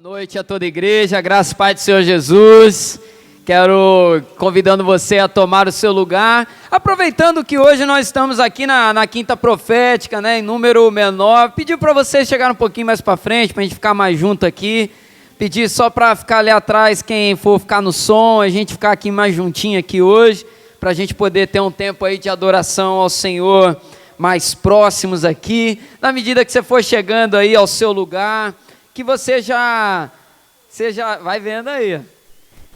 Boa noite a toda a igreja, graça e paz do Senhor Jesus. Quero convidando você a tomar o seu lugar, aproveitando que hoje nós estamos aqui na quinta profética, em número menor, pedir para você chegar um pouquinho mais para frente, para a gente ficar mais junto aqui, pedir só para ficar ali atrás, quem for ficar no som, a gente ficar aqui mais juntinho aqui hoje, para a gente poder ter um tempo aí de adoração ao Senhor, mais próximos aqui, na medida que você for chegando aí ao seu lugar, que você já vai vendo aí,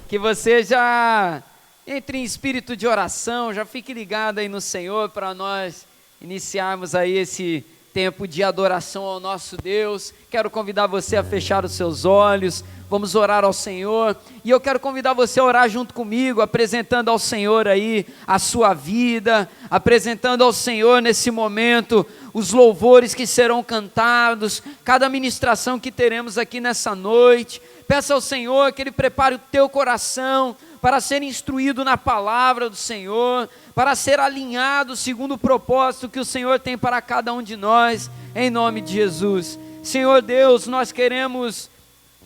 que você já entre em espírito de oração, já fique ligado aí no Senhor para nós iniciarmos aí esse tempo de adoração ao nosso Deus. Quero convidar você a fechar os seus olhos, vamos orar ao Senhor, e eu quero convidar você a orar junto comigo, apresentando ao Senhor aí a sua vida, apresentando ao Senhor nesse momento os louvores que serão cantados, cada ministração que teremos aqui nessa noite. Peça ao Senhor que Ele prepare o teu coração para ser instruído na palavra do Senhor, para ser alinhado segundo o propósito que o Senhor tem para cada um de nós, em nome de Jesus. Senhor Deus, nós queremos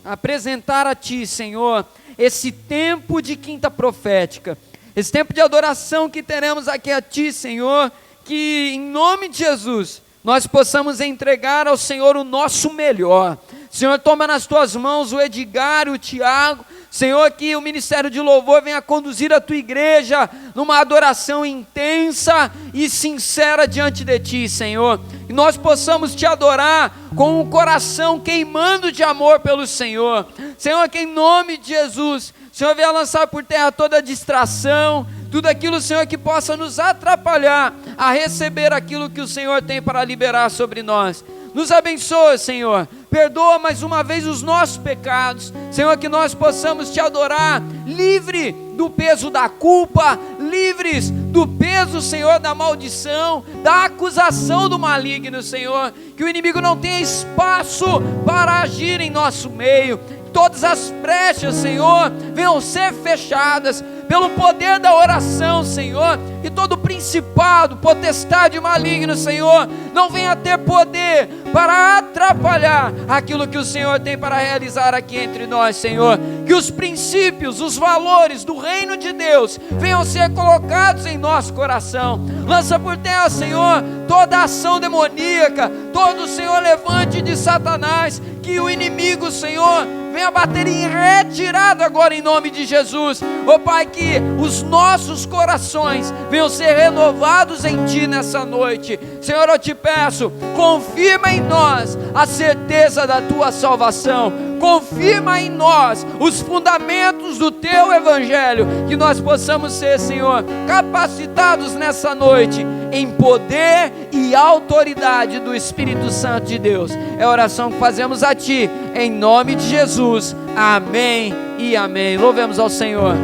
apresentar a Ti, Senhor, esse tempo de quinta profética, esse tempo de adoração que teremos aqui a Ti, Senhor, que em nome de Jesus, nós possamos entregar ao Senhor o nosso melhor. Senhor, toma nas Tuas mãos o Edgar e o Tiago, Senhor, que o ministério de louvor venha conduzir a Tua igreja numa adoração intensa e sincera diante de Ti, Senhor, e nós possamos Te adorar com um coração queimando de amor pelo Senhor. Senhor, que em nome de Jesus, Senhor, venha lançar por terra toda distração, tudo aquilo, Senhor, que possa nos atrapalhar a receber aquilo que o Senhor tem para liberar sobre nós. Nos abençoa, Senhor, perdoa mais uma vez os nossos pecados, Senhor, que nós possamos Te adorar, livre do peso da culpa, livres do peso, Senhor, da maldição, da acusação do maligno, Senhor, que o inimigo não tenha espaço para agir em nosso meio, todas as brechas, Senhor, venham ser fechadas pelo poder da oração, Senhor, e todo principado, potestade maligno, Senhor, não venha ter poder para atrapalhar aquilo que o Senhor tem para realizar aqui entre nós, Senhor, que os princípios, os valores do reino de Deus venham ser colocados em nosso coração. Lança por terra, Senhor, toda ação demoníaca, todo, Senhor, levante de Satanás, que o inimigo, Senhor, venha bater em retirada agora em nome de Jesus. Ó Pai, que os nossos corações venham ser renovados em Ti nessa noite. Senhor, eu Te peço, confirma em nós a certeza da Tua salvação, confirma em nós os fundamentos do Teu Evangelho, que nós possamos ser, Senhor, capacitados nessa noite em poder e autoridade do Espírito Santo de Deus. É a oração que fazemos a Ti, em nome de Jesus. Amém e amém. Louvemos ao Senhor.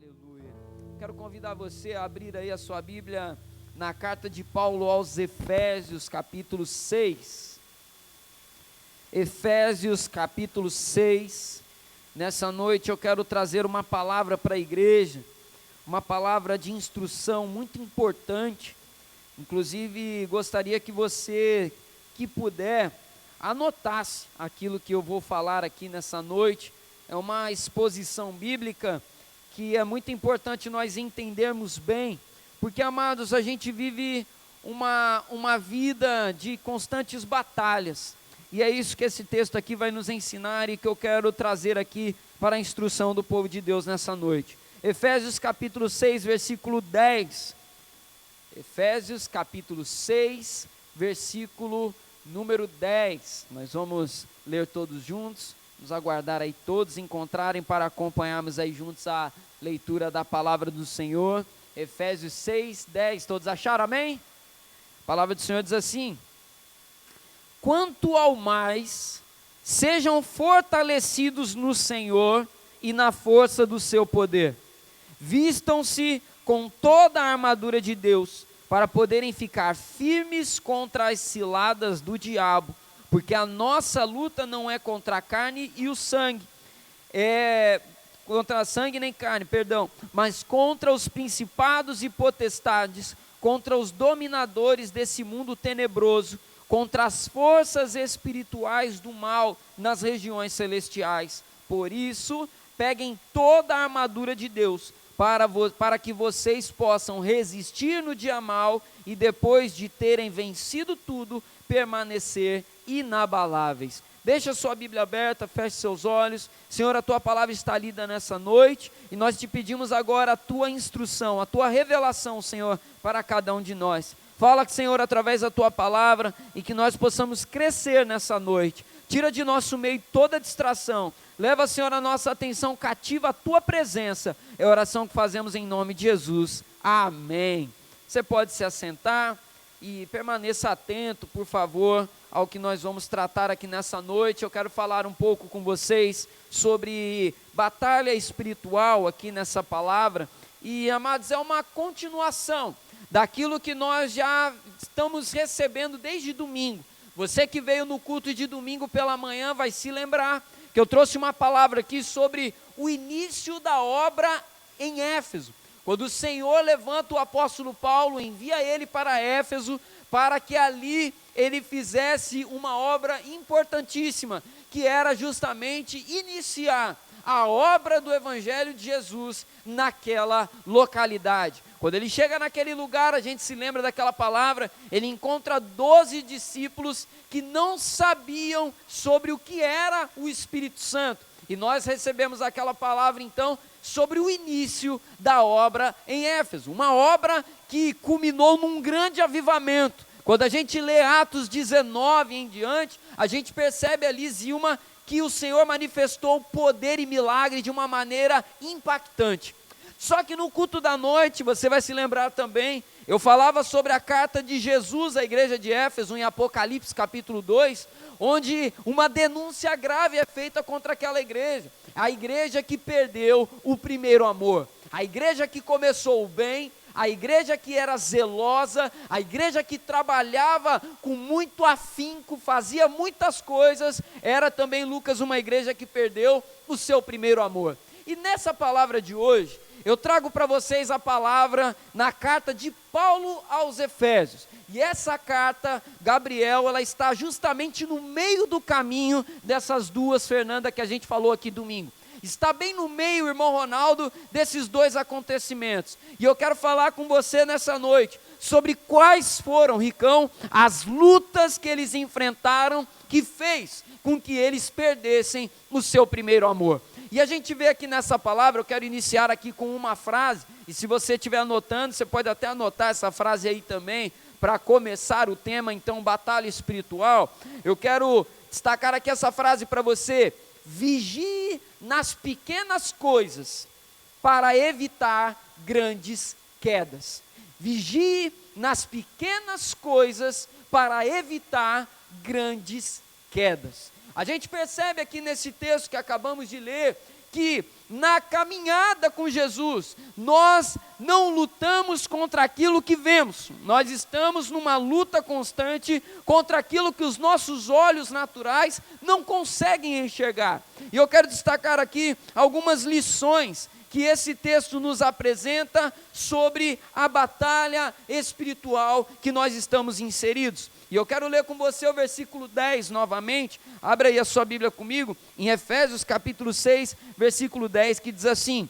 Aleluia. Quero convidar você a abrir aí a sua Bíblia na carta de Paulo aos Efésios, capítulo 6. Efésios, capítulo 6. Nessa noite eu quero trazer uma palavra para a igreja, uma palavra de instrução muito importante. Inclusive, gostaria que você, que puder, anotasse aquilo que eu vou falar aqui nessa noite. É uma exposição bíblica que é muito importante nós entendermos bem, porque, amados, a gente vive uma vida de constantes batalhas, e é isso que esse texto aqui vai nos ensinar e que eu quero trazer aqui para a instrução do povo de Deus nessa noite. Efésios capítulo 6, versículo 10. Efésios capítulo 6, versículo número 10. Nós vamos ler todos juntos. Nos aguardar aí todos encontrarem para acompanharmos aí juntos a leitura da palavra do Senhor. Efésios 6, 10, todos acharam, amém? A palavra do Senhor diz assim: quanto ao mais, sejam fortalecidos no Senhor e na força do seu poder. Vistam-se com toda a armadura de Deus, para poderem ficar firmes contra as ciladas do diabo, porque a nossa luta não é contra a carne e o sangue, contra sangue nem carne, mas contra os principados e potestades, contra os dominadores desse mundo tenebroso, contra as forças espirituais do mal nas regiões celestiais. Por isso, peguem toda a armadura de Deus, para que vocês possam resistir no dia mal e depois de terem vencido tudo, permanecer inabaláveis. Deixa a sua Bíblia aberta, feche seus olhos. Senhor, a tua palavra está lida nessa noite e nós te pedimos agora a tua instrução, a tua revelação, Senhor, para cada um de nós. Fala, Senhor, através da tua palavra e que nós possamos crescer nessa noite. Tira de nosso meio toda distração. Leva, Senhor, a nossa atenção cativa à tua presença. É a oração que fazemos em nome de Jesus. Amém. Você pode se assentar e permaneça atento, por favor, ao que nós vamos tratar aqui nessa noite. Eu quero falar um pouco com vocês sobre batalha espiritual aqui nessa palavra. E, amados, é uma continuação daquilo que nós já estamos recebendo desde domingo. Você que veio no culto de domingo pela manhã vai se lembrar que eu trouxe uma palavra aqui sobre o início da obra em Éfeso. Quando o Senhor levanta o apóstolo Paulo, envia ele para Éfeso, para que ali ele fizesse uma obra importantíssima, que era justamente iniciar a obra do Evangelho de Jesus naquela localidade. Quando ele chega naquele lugar, a gente se lembra daquela palavra, ele encontra 12 discípulos que não sabiam sobre o que era o Espírito Santo. E nós recebemos aquela palavra então sobre o início da obra em Éfeso, uma obra que culminou num grande avivamento. Quando a gente lê Atos 19 em diante, a gente percebe ali, Zilma, que o Senhor manifestou poder e milagre de uma maneira impactante. Só que no culto da noite, você vai se lembrar também, eu falava sobre a carta de Jesus à igreja de Éfeso, em Apocalipse capítulo 2, onde uma denúncia grave é feita contra aquela igreja, a igreja que perdeu o primeiro amor, a igreja que começou bem, a igreja que era zelosa, a igreja que trabalhava com muito afinco, fazia muitas coisas, era também, Lucas, uma igreja que perdeu o seu primeiro amor. E nessa palavra de hoje, eu trago para vocês a palavra na carta de Paulo aos Efésios. E essa carta, Gabriel, ela está justamente no meio do caminho dessas duas, Fernanda, que a gente falou aqui domingo. Está bem no meio, irmão Ronaldo, desses dois acontecimentos. E eu quero falar com você nessa noite sobre quais foram, Ricão, as lutas que eles enfrentaram que fez com que eles perdessem o seu primeiro amor. E a gente vê aqui nessa palavra, eu quero iniciar aqui com uma frase, e se você estiver anotando, você pode até anotar essa frase aí também, para começar o tema, então, batalha espiritual. Eu quero destacar aqui essa frase para você: vigie nas pequenas coisas para evitar grandes quedas. Vigie nas pequenas coisas para evitar grandes quedas. A gente percebe aqui nesse texto que acabamos de ler, que na caminhada com Jesus, nós não lutamos contra aquilo que vemos, nós estamos numa luta constante contra aquilo que os nossos olhos naturais não conseguem enxergar. E eu quero destacar aqui algumas lições que esse texto nos apresenta sobre a batalha espiritual que nós estamos inseridos. E eu quero ler com você o versículo 10 novamente, abra aí a sua Bíblia comigo, em Efésios capítulo 6, versículo 10, que diz assim: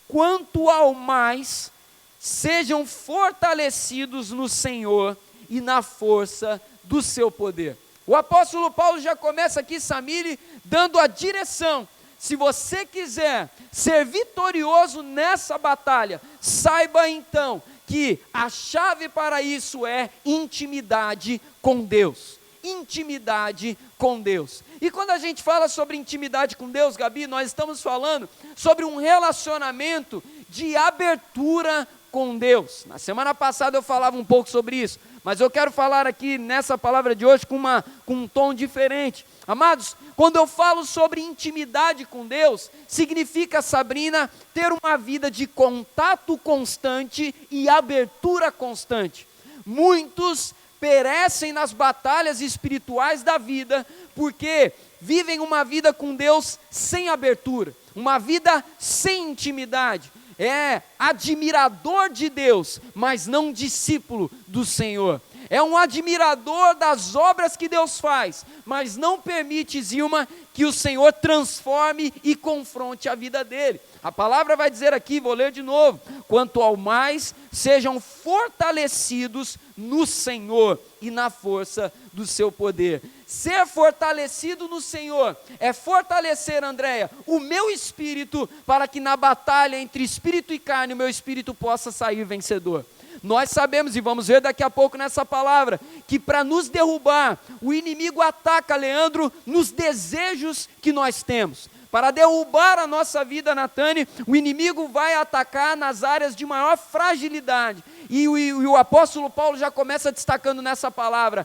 quanto ao mais, sejam fortalecidos no Senhor e na força do seu poder. O apóstolo Paulo já começa aqui, Samiri, dando a direção. Se você quiser ser vitorioso nessa batalha, saiba então que a chave para isso é intimidade com Deus. Intimidade com Deus. E quando a gente fala sobre intimidade com Deus, Gabi, nós estamos falando sobre um relacionamento de abertura com Deus. Na semana passada eu falava um pouco sobre isso, mas eu quero falar aqui nessa palavra de hoje com um tom diferente. Amados, quando eu falo sobre intimidade com Deus, significa, Sabrina, ter uma vida de contato constante e abertura constante. Muitos perecem nas batalhas espirituais da vida, porque vivem uma vida com Deus sem abertura, uma vida sem intimidade. É admirador de Deus, mas não discípulo do Senhor. É um admirador das obras que Deus faz, mas não permite, Zilma, que o Senhor transforme e confronte a vida dele. A palavra vai dizer aqui, vou ler de novo: quanto ao mais, sejam fortalecidos no Senhor e na força do seu poder. Ser fortalecido no Senhor é fortalecer, Andréia, o meu espírito, para que na batalha entre espírito e carne, o meu espírito possa sair vencedor. Nós sabemos, e vamos ver daqui a pouco nessa palavra, que para nos derrubar, o inimigo ataca, Leandro, nos desejos que nós temos. Para derrubar a nossa vida, Natane, o inimigo vai atacar nas áreas de maior fragilidade. E o apóstolo Paulo já começa destacando nessa palavra: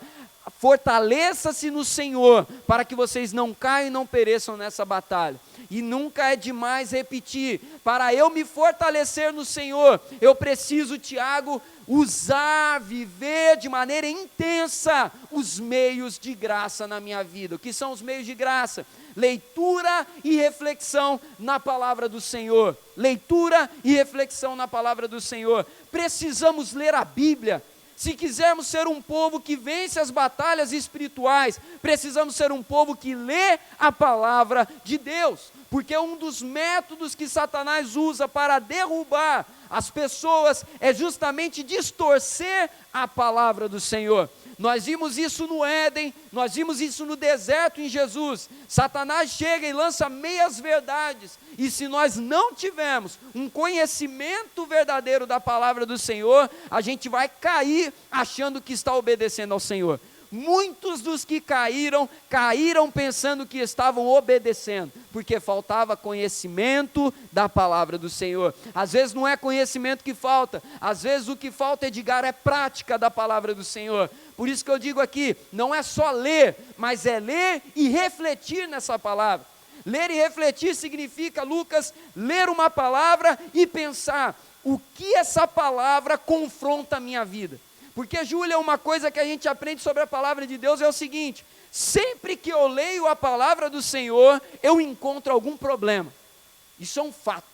fortaleça-se no Senhor, para que vocês não caiam e não pereçam nessa batalha. E nunca é demais repetir: para eu me fortalecer no Senhor, eu preciso, Tiago, viver de maneira intensa os meios de graça na minha vida. O que são os meios de graça? Leitura e reflexão na palavra do Senhor. Leitura e reflexão na palavra do Senhor. Precisamos ler a Bíblia. Se quisermos ser um povo que vence as batalhas espirituais, precisamos ser um povo que lê a palavra de Deus, porque um dos métodos que Satanás usa para derrubar as pessoas é justamente distorcer a palavra do Senhor. Nós vimos isso no Éden, nós vimos isso no deserto em Jesus. Satanás chega e lança meias verdades, e se nós não tivermos um conhecimento verdadeiro da palavra do Senhor, a gente vai cair achando que está obedecendo ao Senhor. Muitos dos que caíram pensando que estavam obedecendo, porque faltava conhecimento da palavra do Senhor. Às vezes não é conhecimento que falta, às vezes o que falta, Edgar, é prática da palavra do Senhor. Por isso que eu digo aqui, não é só ler, mas é ler e refletir nessa palavra. Ler e refletir significa, Lucas, ler uma palavra e pensar: o que essa palavra confronta a minha vida? Porque, Júlia, uma coisa que a gente aprende sobre a palavra de Deus é o seguinte: sempre que eu leio a palavra do Senhor, eu encontro algum problema. Isso é um fato.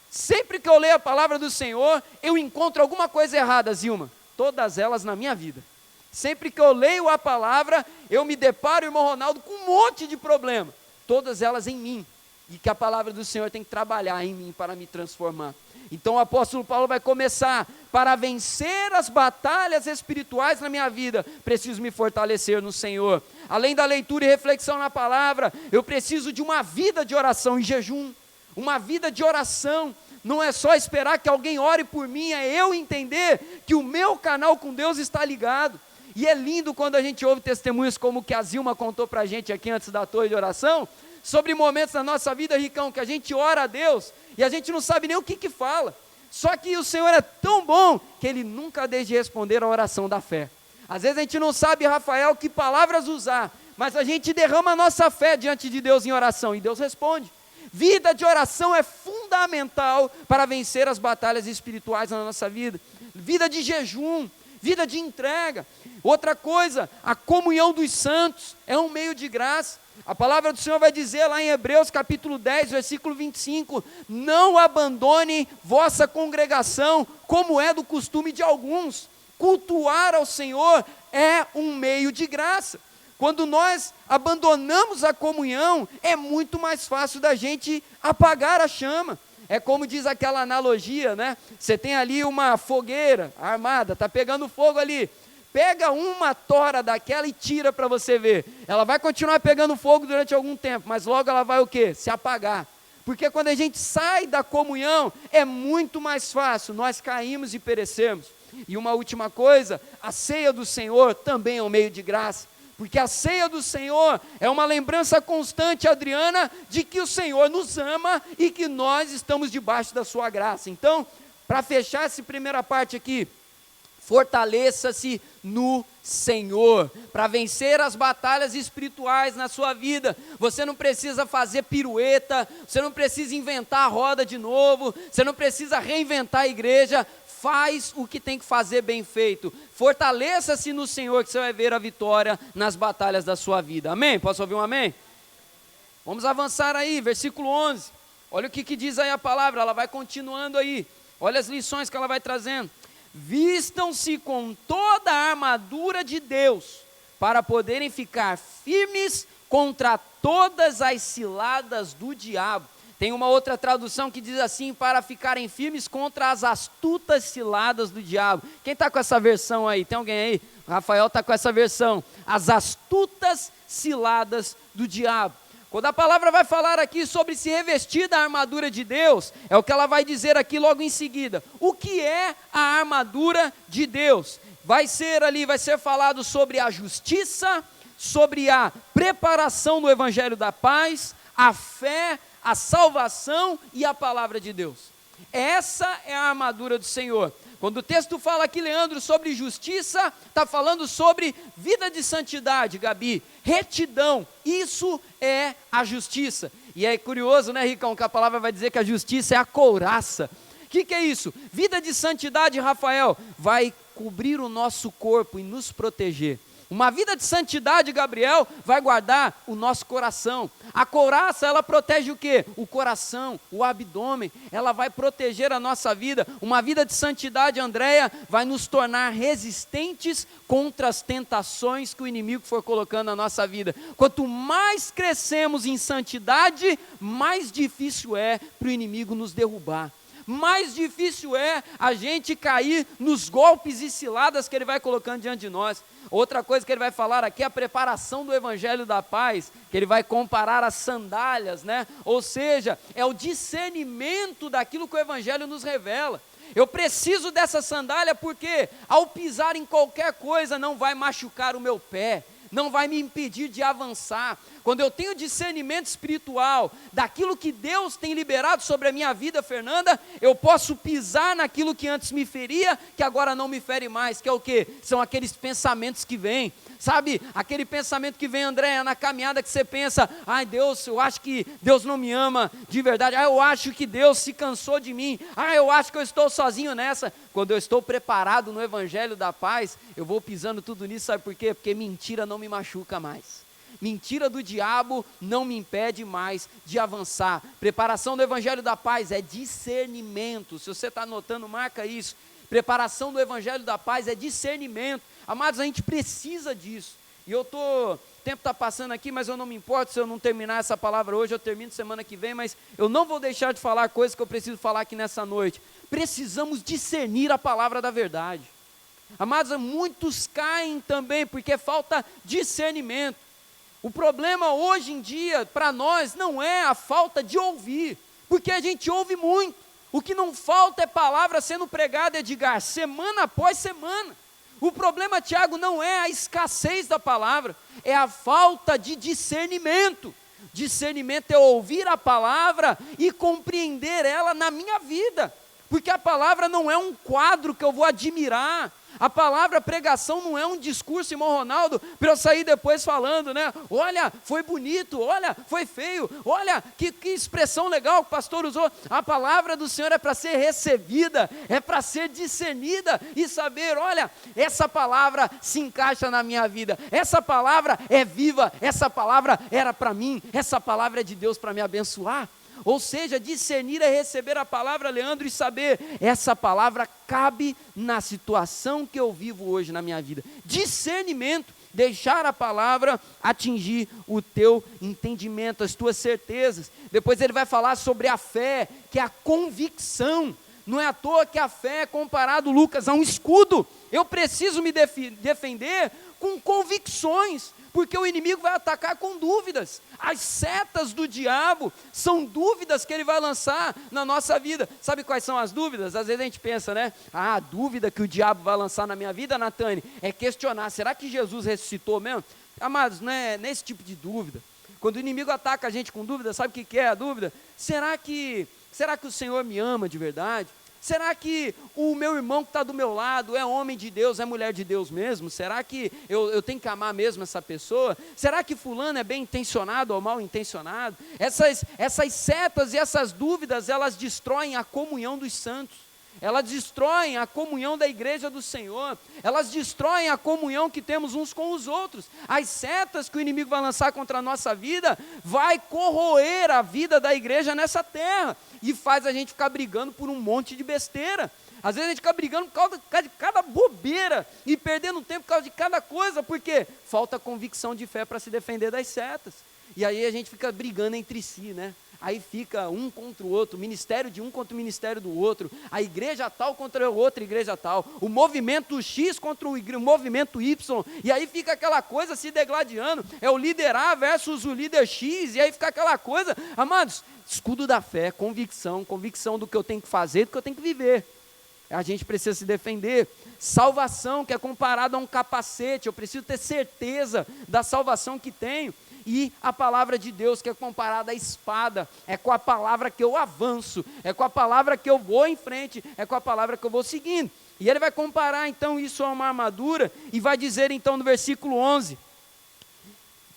Sempre que eu leio a palavra do Senhor, eu encontro alguma coisa errada, Zilma. Todas elas na minha vida. Sempre que eu leio a palavra, eu me deparo, irmão Ronaldo, com um monte de problema. Todas elas em mim. E que a palavra do Senhor tem que trabalhar em mim para me transformar. Então o apóstolo Paulo vai começar: para vencer as batalhas espirituais na minha vida, preciso me fortalecer no Senhor. Além da leitura e reflexão na palavra, eu preciso de uma vida de oração e jejum. Uma vida de oração. Não é só esperar que alguém ore por mim, é eu entender que o meu canal com Deus está ligado. E é lindo quando a gente ouve testemunhos como o que a Zilma contou para a gente aqui antes da torre de oração, sobre momentos na nossa vida, Ricão, que a gente ora a Deus e a gente não sabe nem o que fala. Só que o Senhor é tão bom que Ele nunca deixa de responder a oração da fé. Às vezes a gente não sabe, Rafael, que palavras usar, mas a gente derrama a nossa fé diante de Deus em oração e Deus responde. Vida de oração é fundamental para vencer as batalhas espirituais na nossa vida. Vida de jejum, vida de entrega. Outra coisa, a comunhão dos santos é um meio de graça. A palavra do Senhor vai dizer lá em Hebreus capítulo 10, versículo 25, não abandone vossa congregação, como é do costume de alguns. Cultuar ao Senhor é um meio de graça. Quando nós abandonamos a comunhão, é muito mais fácil da gente apagar a chama. É como diz aquela analogia, né? Você tem ali uma fogueira armada, está pegando fogo ali. Pega uma tora daquela e tira para você ver. Ela vai continuar pegando fogo durante algum tempo, mas logo ela vai o quê? Se apagar. Porque quando a gente sai da comunhão, é muito mais fácil nós caímos e perecermos. E uma última coisa, a ceia do Senhor também é um meio de graça. Porque a ceia do Senhor é uma lembrança constante, Adriana, de que o Senhor nos ama e que nós estamos debaixo da sua graça. Então, para fechar essa primeira parte aqui, fortaleça-se no Senhor, para vencer as batalhas espirituais na sua vida. Você não precisa fazer pirueta, você não precisa inventar a roda de novo, você não precisa reinventar a igreja. Faz o que tem que fazer bem feito. Fortaleça-se no Senhor, que você vai ver a vitória nas batalhas da sua vida. Amém? Posso ouvir um amém? Vamos avançar aí, versículo 11. Olha o que diz aí a palavra, ela vai continuando aí. Olha as lições que ela vai trazendo. Vistam-se com toda a armadura de Deus, para poderem ficar firmes contra todas as ciladas do diabo. Tem uma outra tradução que diz assim, para ficarem firmes contra as astutas ciladas do diabo. Quem está com essa versão aí? Tem alguém aí? O Rafael está com essa versão. As astutas ciladas do diabo. Quando a palavra vai falar aqui sobre se revestir da armadura de Deus, é o que ela vai dizer aqui logo em seguida. O que é a armadura de Deus? Vai ser falado sobre a justiça, sobre a preparação do evangelho da paz, a fé, a salvação e a palavra de Deus. Essa é a armadura do Senhor. Quando o texto fala aqui, Leandro, sobre justiça, está falando sobre vida de santidade, Gabi, retidão, isso é a justiça. E é curioso, né, Ricão, que a palavra vai dizer que a justiça é a couraça. O que é isso? Vida de santidade, Rafael, vai cobrir o nosso corpo e nos proteger. Uma vida de santidade, Gabriel, vai guardar o nosso coração. A couraça, ela protege o quê? O coração, o abdômen, ela vai proteger a nossa vida. Uma vida de santidade, Andréia, vai nos tornar resistentes contra as tentações que o inimigo for colocando na nossa vida. Quanto mais crescemos em santidade, mais difícil é para o inimigo nos derrubar. Mais difícil é a gente cair nos golpes e ciladas que ele vai colocando diante de nós. Outra coisa que ele vai falar aqui é a preparação do evangelho da paz, que ele vai comparar as sandálias, né? Ou seja, é o discernimento daquilo que o evangelho nos revela. Eu preciso dessa sandália porque ao pisar em qualquer coisa não vai machucar o meu pé, não vai me impedir de avançar. Quando eu tenho discernimento espiritual daquilo que Deus tem liberado sobre a minha vida, Fernanda, eu posso pisar naquilo que antes me feria, que agora não me fere mais, que é o quê? São aqueles pensamentos que vêm, sabe? Aquele pensamento que vem, Andréia, na caminhada que você pensa, ai Deus, eu acho que Deus não me ama de verdade, eu acho que Deus se cansou de mim, eu acho que eu estou sozinho nessa. Quando eu estou preparado no evangelho da paz, eu vou pisando tudo nisso, sabe por quê? Porque mentira não me machuca mais. Mentira do diabo não me impede mais de avançar. Preparação do evangelho da paz é discernimento. Se você está anotando, marca isso. Preparação do evangelho da paz é discernimento. Amados, a gente precisa disso. E o tempo está passando aqui, mas eu não me importo se eu não terminar essa palavra hoje, eu termino semana que vem, mas eu não vou deixar de falar coisas que eu preciso falar aqui nessa noite. Precisamos discernir a palavra da verdade. Amados, muitos caem também porque falta discernimento. O problema hoje em dia, para nós, não é a falta de ouvir, porque a gente ouve muito. O que não falta é palavra sendo pregada, Edgar, semana após semana. O problema, Tiago, não é a escassez da palavra, é a falta de discernimento. Discernimento é ouvir a palavra e compreender ela na minha vida, porque a palavra não é um quadro que eu vou admirar. A palavra pregação não é um discurso, irmão Ronaldo, para eu sair depois falando, né? Olha, foi bonito, olha, foi feio, olha, que expressão legal que o pastor usou. A palavra do Senhor é para ser recebida, é para ser discernida e saber, olha, essa palavra se encaixa na minha vida, essa palavra é viva, essa palavra era para mim, essa palavra é de Deus para me abençoar. Ou seja, discernir é receber a palavra, Leandro, e saber, essa palavra cabe na situação que eu vivo hoje na minha vida. Discernimento, deixar a palavra atingir o teu entendimento, as tuas certezas. Depois ele vai falar sobre a fé, que é a convicção. Não é à toa que a fé é comparado, Lucas, a um escudo. Eu preciso me defender com convicções, porque o inimigo vai atacar com dúvidas. As setas do diabo são dúvidas que ele vai lançar na nossa vida. Sabe quais são as dúvidas? Às vezes a gente pensa, né? A dúvida que o diabo vai lançar na minha vida, Natane, é questionar, será que Jesus ressuscitou mesmo? Amados, não é nesse tipo de dúvida. Quando o inimigo ataca a gente com dúvida, sabe o que é a dúvida? Será que o Senhor me ama de verdade? Será que o meu irmão que está do meu lado é homem de Deus, é mulher de Deus mesmo? Será que eu tenho que amar mesmo essa pessoa? Será que fulano é bem intencionado ou mal intencionado? Essas setas e essas dúvidas, elas destroem a comunhão dos santos. Elas destroem a comunhão da igreja do Senhor, elas destroem a comunhão que temos uns com os outros. As setas que o inimigo vai lançar contra a nossa vida, vai corroer a vida da igreja nessa terra, e faz a gente ficar brigando por um monte de besteira. Às vezes a gente fica brigando por causa de cada bobeira, e perdendo tempo por causa de cada coisa, porque falta convicção de fé para se defender das setas, e aí a gente fica brigando entre si, né? Aí fica um contra o outro, o ministério de um contra o ministério do outro, a igreja tal contra a outra igreja tal, o movimento X contra o movimento Y, e aí fica aquela coisa se degladiando, é o líder A versus o líder X, e aí fica aquela coisa, amados, escudo da fé, convicção do que eu tenho que fazer, do que eu tenho que viver. A gente precisa se defender. Salvação, que é comparado a um capacete, eu preciso ter certeza da salvação que tenho. E a palavra de Deus, que é comparada à espada, é com a palavra que eu avanço, é com a palavra que eu vou em frente, é com a palavra que eu vou seguindo. E ele vai comparar então isso a uma armadura, e vai dizer então no versículo 11,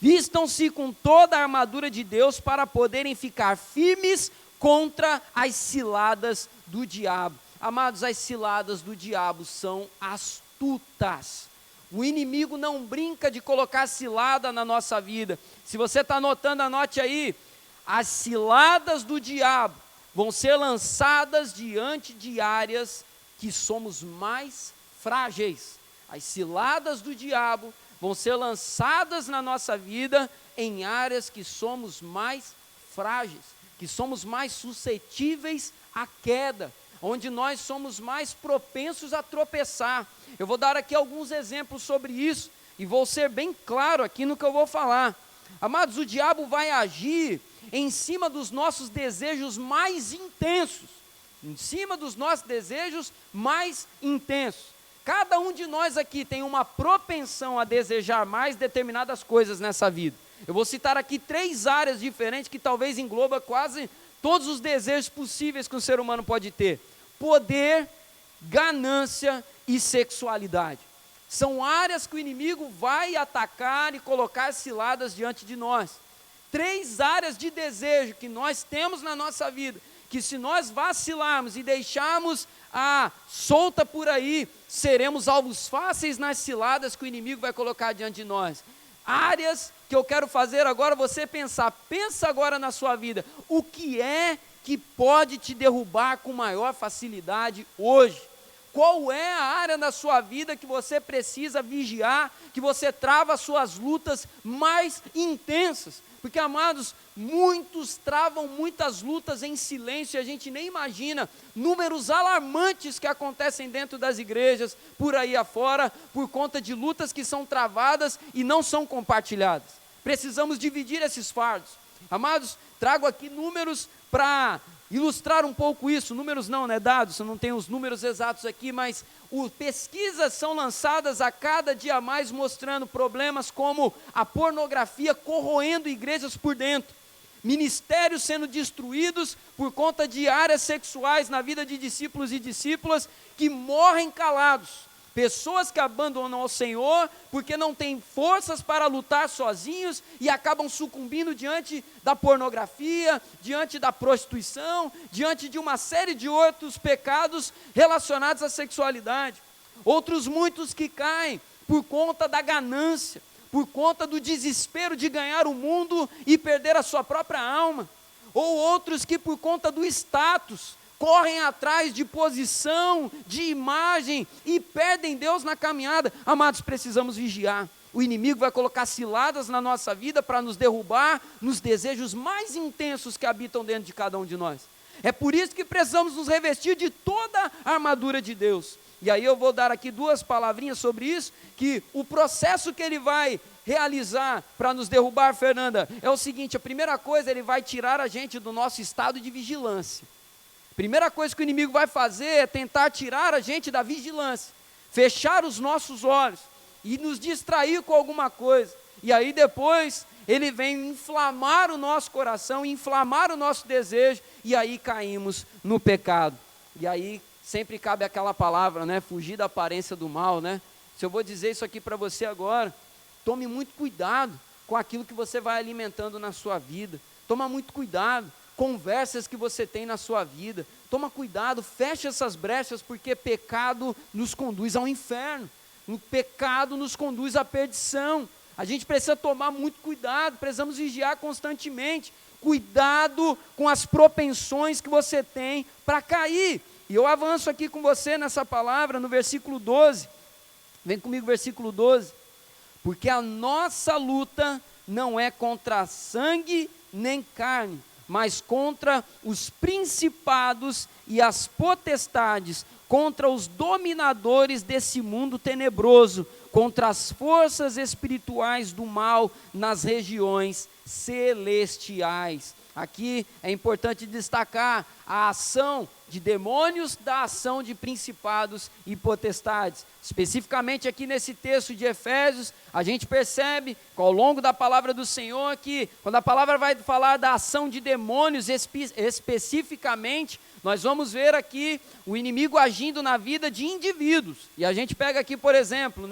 vistam-se com toda a armadura de Deus para poderem ficar firmes contra as ciladas do diabo. Amados, as ciladas do diabo são astutas. O inimigo não brinca de colocar cilada na nossa vida. Se você está anotando, anote aí. As ciladas do diabo vão ser lançadas diante de áreas que somos mais frágeis. As ciladas do diabo vão ser lançadas na nossa vida em áreas que somos mais frágeis, que somos mais suscetíveis à queda, onde nós somos mais propensos a tropeçar. Eu vou dar aqui alguns exemplos sobre isso, e vou ser bem claro aqui no que eu vou falar. Amados, o diabo vai agir em cima dos nossos desejos mais intensos, em cima dos nossos desejos mais intensos. Cada um de nós aqui tem uma propensão a desejar mais determinadas coisas nessa vida. Eu vou citar aqui 3 áreas diferentes que talvez engloba quase todos os desejos possíveis que o ser humano pode ter: poder, ganância e sexualidade. São áreas que o inimigo vai atacar e colocar ciladas diante de nós. 3 áreas de desejo que nós temos na nossa vida, que se nós vacilarmos e deixarmos a solta por aí, seremos alvos fáceis nas ciladas que o inimigo vai colocar diante de nós. Áreas que eu quero fazer agora você pensar. Pensa agora na sua vida. O que é que pode te derrubar com maior facilidade hoje? Qual é a área da sua vida que você precisa vigiar, que você trava as suas lutas mais intensas? Porque, amados, muitos travam muitas lutas em silêncio, e a gente nem imagina números alarmantes que acontecem dentro das igrejas, por aí afora, por conta de lutas que são travadas e não são compartilhadas. Precisamos dividir esses fardos. Amados, trago aqui números para ilustrar um pouco isso. Números não, né, dados, eu não tenho os números exatos aqui, mas pesquisas são lançadas a cada dia mais mostrando problemas como a pornografia corroendo igrejas por dentro, ministérios sendo destruídos por conta de áreas sexuais na vida de discípulos e discípulas que morrem calados. Pessoas que abandonam ao Senhor porque não têm forças para lutar sozinhos e acabam sucumbindo diante da pornografia, diante da prostituição, diante de uma série de outros pecados relacionados à sexualidade. Outros muitos que caem por conta da ganância, por conta do desespero de ganhar o mundo e perder a sua própria alma. Ou outros que por conta do status, correm atrás de posição, de imagem e perdem Deus na caminhada. Amados, precisamos vigiar. O inimigo vai colocar ciladas na nossa vida para nos derrubar nos desejos mais intensos que habitam dentro de cada um de nós. É por isso que precisamos nos revestir de toda a armadura de Deus. E aí eu vou dar aqui 2 palavrinhas sobre isso, que o processo que ele vai realizar para nos derrubar, Fernanda, é o seguinte: a primeira coisa, ele vai tirar a gente do nosso estado de vigilância. Primeira coisa que o inimigo vai fazer é tentar tirar a gente da vigilância, fechar os nossos olhos e nos distrair com alguma coisa. E aí depois ele vem inflamar o nosso coração, inflamar o nosso desejo, e aí caímos no pecado. E aí sempre cabe aquela palavra, né? Fugir da aparência do mal, né? Se eu vou dizer isso aqui para você agora, tome muito cuidado com aquilo que você vai alimentando na sua vida. Toma muito cuidado. Conversas que você tem na sua vida, toma cuidado, fecha essas brechas, porque pecado nos conduz ao inferno, o pecado nos conduz à perdição. A gente precisa tomar muito cuidado, precisamos vigiar constantemente, cuidado com as propensões que você tem para cair. E eu avanço aqui com você nessa palavra, no versículo 12, vem comigo, versículo 12, porque a nossa luta não é contra sangue nem carne, mas contra os principados e as potestades, contra os dominadores desse mundo tenebroso, contra as forças espirituais do mal nas regiões celestiais. Aqui é importante destacar a ação de demônios da ação de principados e potestades. Especificamente aqui nesse texto de Efésios, a gente percebe ao longo da palavra do Senhor que quando a palavra vai falar da ação de demônios especificamente, nós vamos ver aqui o inimigo agindo na vida de indivíduos. E a gente pega aqui, por exemplo,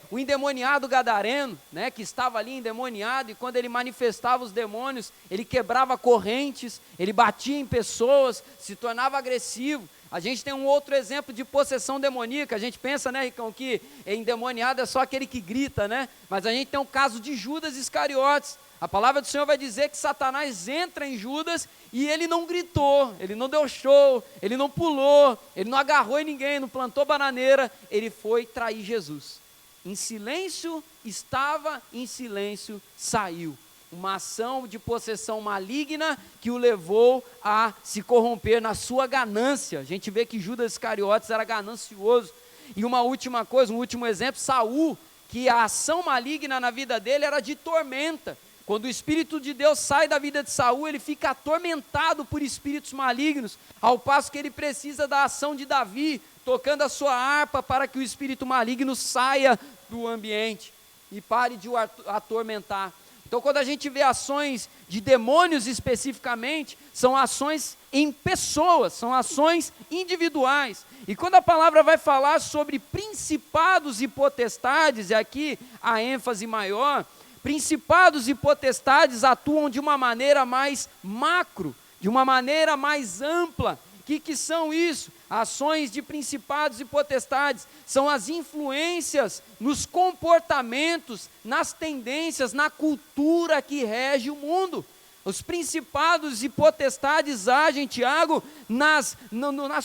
o endemoniado gadareno, que estava ali endemoniado, e quando ele manifestava os demônios, ele quebrava correntes, ele batia em pessoas, se tornava agressivo. A gente tem um outro exemplo de possessão demoníaca. A gente pensa, Ricão, que endemoniado é só aquele que grita, mas a gente tem um caso de Judas Iscariotes. A palavra do Senhor vai dizer que Satanás entra em Judas e ele não gritou, ele não deu show, ele não pulou, ele não agarrou em ninguém, não plantou bananeira, ele foi trair Jesus. Em silêncio estava, em silêncio saiu. Uma ação de possessão maligna que o levou a se corromper na sua ganância. A gente vê que Judas Iscariotes era ganancioso. E uma última coisa, um último exemplo, Saul, que a ação maligna na vida dele era de tormenta. Quando o Espírito de Deus sai da vida de Saul, ele fica atormentado por espíritos malignos, ao passo que ele precisa da ação de Davi, tocando a sua harpa para que o espírito maligno saia do ambiente e pare de o atormentar. Então, quando a gente vê ações de demônios especificamente, são ações em pessoas, são ações individuais. E quando a palavra vai falar sobre principados e potestades, e aqui a ênfase maior, principados e potestades atuam de uma maneira mais macro, de uma maneira mais ampla. O que são isso? Ações de principados e potestades são as influências nos comportamentos, nas tendências, na cultura que rege o mundo. Os principados e potestades agem, Tiago, nas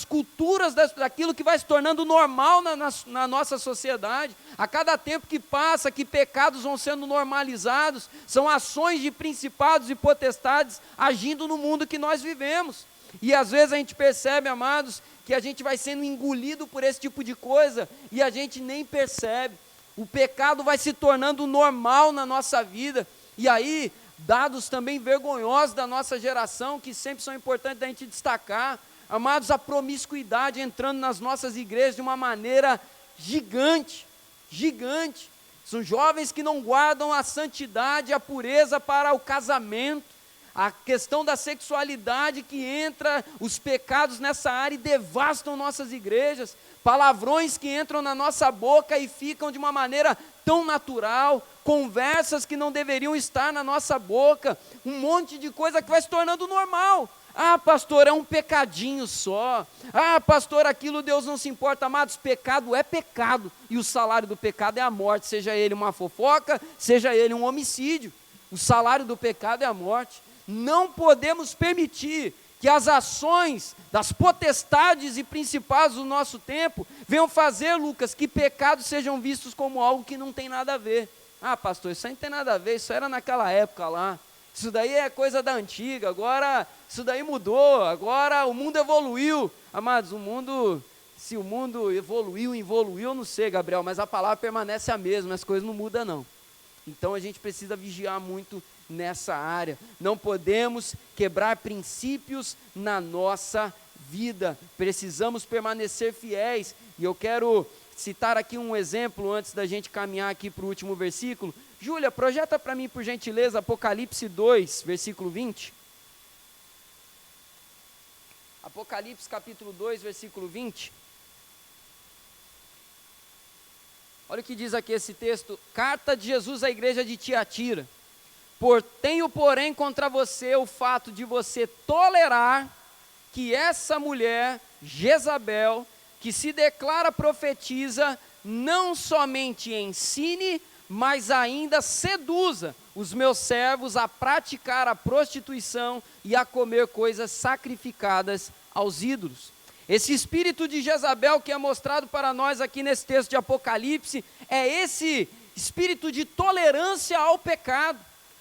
culturas daquilo que vai se tornando normal na nossa sociedade. A cada tempo que passa, que pecados vão sendo normalizados, são ações de principados e potestades agindo no mundo que nós vivemos. E às vezes a gente percebe, amados, que a gente vai sendo engolido por esse tipo de coisa e a gente nem percebe. O pecado vai se tornando normal na nossa vida. E aí, dados também vergonhosos da nossa geração, que sempre são importantes da gente destacar. Amados, a promiscuidade entrando nas nossas igrejas de uma maneira gigante, gigante. São jovens que não guardam a santidade, a pureza para o casamento. A questão da sexualidade que entra, os pecados nessa área e devastam nossas igrejas. Palavrões que entram na nossa boca e ficam de uma maneira tão natural. Conversas que não deveriam estar na nossa boca. Um monte de coisa que vai se tornando normal. Ah, pastor, é um pecadinho só. Ah, pastor, aquilo Deus não se importa. Amados, pecado é pecado. E o salário do pecado é a morte. Seja ele uma fofoca, seja ele um homicídio. O salário do pecado é a morte. Não podemos permitir que as ações das potestades e principados do nosso tempo venham fazer, Lucas, que pecados sejam vistos como algo que não tem nada a ver. Ah, pastor, isso aí não tem nada a ver, isso era naquela época lá. Isso daí é coisa da antiga, agora isso daí mudou, agora o mundo evoluiu. Amados, se o mundo evoluiu, eu não sei, Gabriel, mas a palavra permanece a mesma, as coisas não mudam não. Então a gente precisa vigiar muito nessa área. Não podemos quebrar princípios na nossa vida. Precisamos permanecer fiéis. E eu quero citar aqui um exemplo antes da gente caminhar aqui para o último versículo. Júlia, projeta para mim, por gentileza, Apocalipse 2, versículo 20. Apocalipse capítulo 2, versículo 20. Olha o que diz aqui esse texto. Carta de Jesus à igreja de Tiatira. Tenho, porém, contra você o fato de você tolerar que essa mulher, Jezabel, que se declara profetiza, não somente ensine, mas ainda seduza os meus servos a praticar a prostituição e a comer coisas sacrificadas aos ídolos. Esse espírito de Jezabel que é mostrado para nós aqui nesse texto de Apocalipse, é esse espírito de tolerância ao pecado.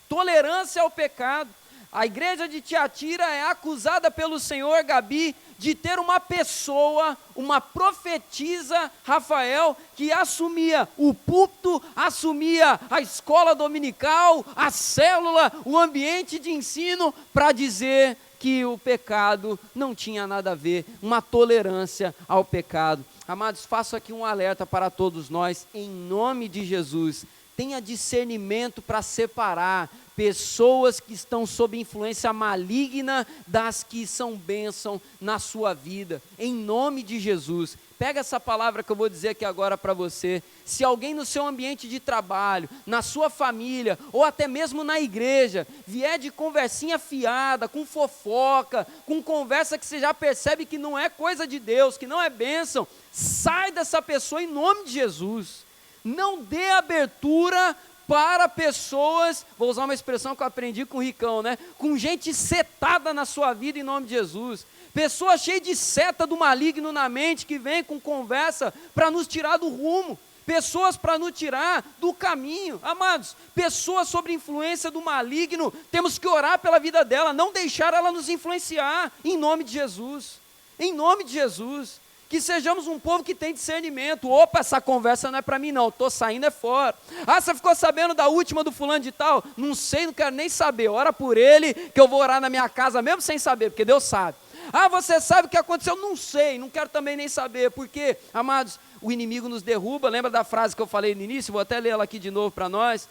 Tolerância ao pecado. A igreja de Tiatira é acusada pelo Senhor, Gabi, de ter uma pessoa, uma profetisa, Rafael, que assumia o púlpito, assumia a escola dominical, a célula, o ambiente de ensino, para dizer que o pecado não tinha nada a ver, uma tolerância ao pecado. Amados, faço aqui um alerta para todos nós, em nome de Jesus. Tenha discernimento para separar pessoas que estão sob influência maligna das que são bênção na sua vida, em nome de Jesus. Pega essa palavra que eu vou dizer aqui agora para você. Se alguém no seu ambiente de trabalho, na sua família, ou até mesmo na igreja, vier de conversinha fiada, com fofoca, com conversa que você já percebe que não é coisa de Deus, que não é bênção, sai dessa pessoa em nome de Jesus. Não dê abertura para pessoas, vou usar uma expressão que eu aprendi com o Ricão, né? Com gente setada na sua vida em nome de Jesus. Pessoa cheia de seta do maligno na mente, que vem com conversa para nos tirar do rumo. Pessoas para nos tirar do caminho. Amados, pessoas sob influência do maligno, temos que orar pela vida dela, não deixar ela nos influenciar, em nome de Jesus. Em nome de Jesus. Que sejamos um povo que tem discernimento. Opa, essa conversa não é para mim não, estou saindo fora. Ah, você ficou sabendo da última do fulano de tal? Não sei, não quero nem saber, ora por ele, que eu vou orar na minha casa mesmo sem saber, porque Deus sabe. Ah, você sabe o que aconteceu? Não sei, não quero também nem saber, porque, amados, o inimigo nos derruba. Lembra da frase que eu falei no início? Vou até ler ela aqui de novo para nós.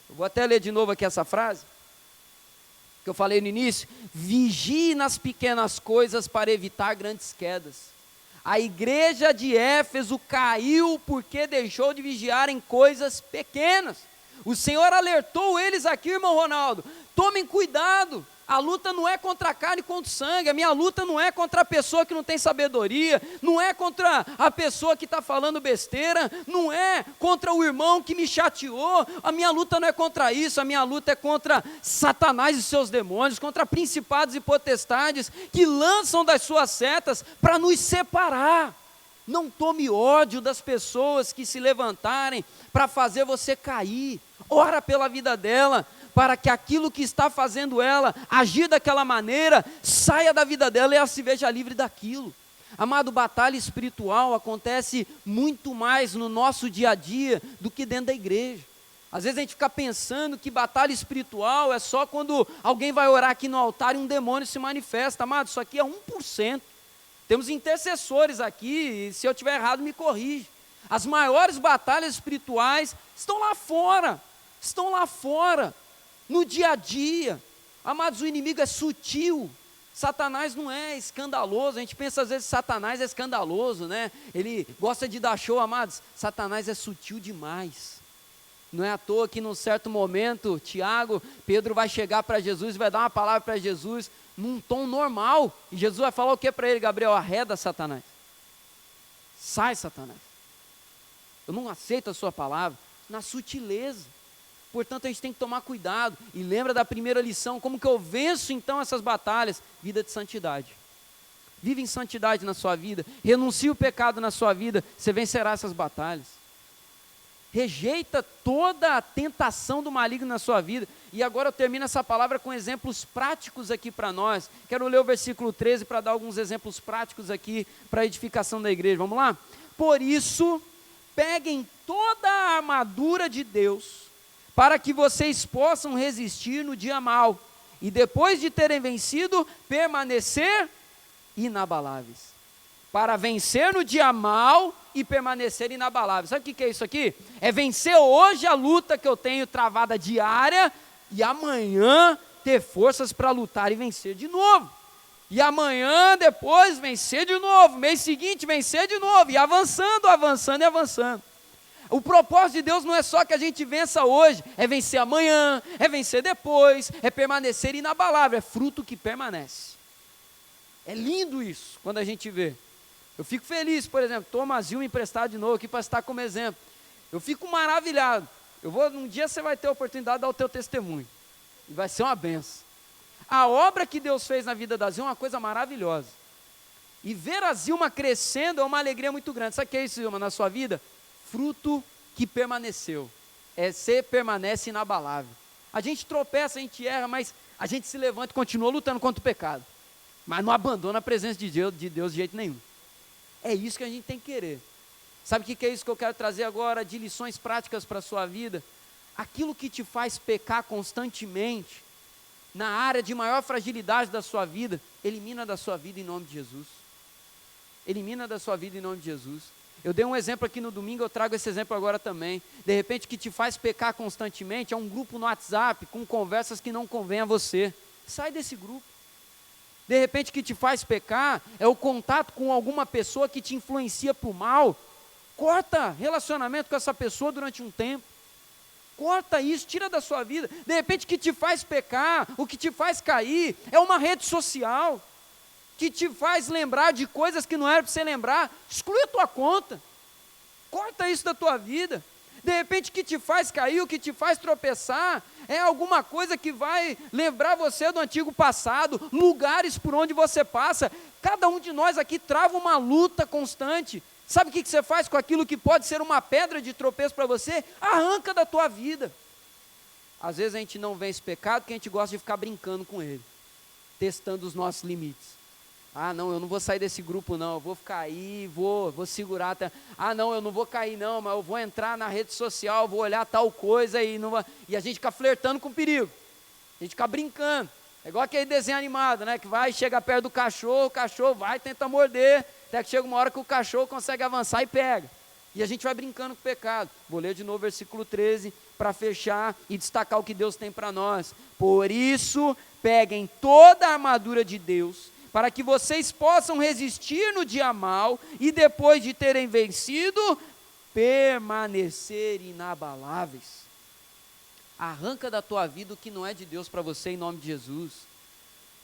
Vou até ler de novo aqui essa frase que eu falei no início. Vigie nas pequenas coisas para evitar grandes quedas. A igreja de Éfeso caiu porque deixou de vigiar em coisas pequenas. O Senhor alertou eles aqui, irmão Ronaldo, tomem cuidado, a luta não é contra a carne e contra o sangue, a minha luta não é contra a pessoa que não tem sabedoria, não é contra a pessoa que está falando besteira, não é contra o irmão que me chateou, a minha luta não é contra isso, a minha luta é contra Satanás e seus demônios, contra principados e potestades que lançam das suas setas para nos separar. Não tome ódio das pessoas que se levantarem para fazer você cair, ora pela vida dela, para que aquilo que está fazendo ela agir daquela maneira, saia da vida dela e ela se veja livre daquilo. Amado, batalha espiritual acontece muito mais no nosso dia a dia do que dentro da igreja. Às vezes a gente fica pensando que batalha espiritual é só quando alguém vai orar aqui no altar e um demônio se manifesta. Amado, isso aqui é 1%. Temos intercessores aqui, e se eu estiver errado me corrige. As maiores batalhas espirituais estão lá fora, no dia a dia, Amados, o inimigo é sutil. Satanás não é escandaloso. A gente pensa às vezes que Satanás é escandaloso, né? Ele gosta de dar show, amados. Satanás é sutil demais. Não é à toa que num certo momento, Pedro vai chegar para Jesus, vai dar uma palavra para Jesus, num tom normal. E Jesus vai falar o que para ele, Gabriel? Arreda Satanás. Sai, Satanás. Eu não aceito a sua palavra. Na sutileza. Portanto, a gente tem que tomar cuidado. E lembra da primeira lição, como que eu venço então essas batalhas? Vida de santidade. Vive em santidade na sua vida. Renuncie o pecado na sua vida. Você vencerá essas batalhas. Rejeita toda a tentação do maligno na sua vida. E agora eu termino essa palavra com exemplos práticos aqui para nós. Quero ler o versículo 13 para dar alguns exemplos práticos aqui para a edificação da igreja. Vamos lá? Por isso, peguem toda a armadura de Deus, para que vocês possam resistir no dia mau, e depois de terem vencido, permanecer inabaláveis. Para vencer no dia mau e permanecer inabaláveis. Sabe o que é isso aqui? É vencer hoje a luta que eu tenho travada diária, e amanhã ter forças para lutar e vencer de novo. E amanhã, depois, vencer de novo. Mês seguinte, vencer de novo. E avançando, avançando e avançando. O propósito de Deus não é só que a gente vença hoje, é vencer amanhã, é vencer depois, é permanecer inabalável, é fruto que permanece. É lindo isso, quando a gente vê. Eu fico feliz, por exemplo, Tomazil me emprestar de novo aqui para estar como exemplo. Eu fico maravilhado. Um dia você vai ter a oportunidade de dar o teu testemunho. E vai ser uma benção. A obra que Deus fez na vida da Zilma é uma coisa maravilhosa. E ver a Zilma crescendo é uma alegria muito grande. Sabe o que é isso, Zilma, na sua vida? Fruto que permaneceu. Você permanece inabalável. A gente tropeça, a gente erra, mas a gente se levanta e continua lutando contra o pecado. Mas não abandona a presença de Deus de jeito nenhum. É isso que a gente tem que querer. Sabe o que é isso que eu quero trazer agora de lições práticas para a sua vida? Aquilo que te faz pecar constantemente, na área de maior fragilidade da sua vida, elimina da sua vida em nome de Jesus. Elimina da sua vida em nome de Jesus. Eu dei um exemplo aqui no domingo, eu trago esse exemplo agora também. De repente, o que te faz pecar constantemente é um grupo no WhatsApp com conversas que não convém a você. Sai desse grupo. De repente, o que te faz pecar é o contato com alguma pessoa que te influencia para o mal. Corta relacionamento com essa pessoa durante um tempo. Corta isso, tira da sua vida. De repente, o que te faz pecar, o que te faz cair, é uma rede social que te faz lembrar de coisas que não era para você lembrar. Exclui a tua conta. Corta isso da tua vida. De repente, o que te faz cair, o que te faz tropeçar, é alguma coisa que vai lembrar você do antigo passado, lugares por onde você passa. Cada um de nós aqui trava uma luta constante. Sabe o que você faz com aquilo que pode ser uma pedra de tropeço para você? Arranca da tua vida. Às vezes a gente não vence pecado porque a gente gosta de ficar brincando com ele, testando os nossos limites. Ah, não, eu não vou sair desse grupo não, eu vou ficar aí, vou segurar até... Ah, não, eu não vou cair não, mas eu vou entrar na rede social, vou olhar tal coisa e não vai... E a gente fica flertando com o perigo, a gente fica brincando. É igual aquele desenho animado, né, que vai, chega perto do cachorro, o cachorro vai, tenta morder, até que chega uma hora que o cachorro consegue avançar e pega. E a gente vai brincando com o pecado. Vou ler de novo o versículo 13, para fechar e destacar o que Deus tem para nós. Por isso, peguem toda a armadura de Deus, para que vocês possam resistir no dia mau, e depois de terem vencido, permanecer inabaláveis. Arranca da tua vida o que não é de Deus para você em nome de Jesus.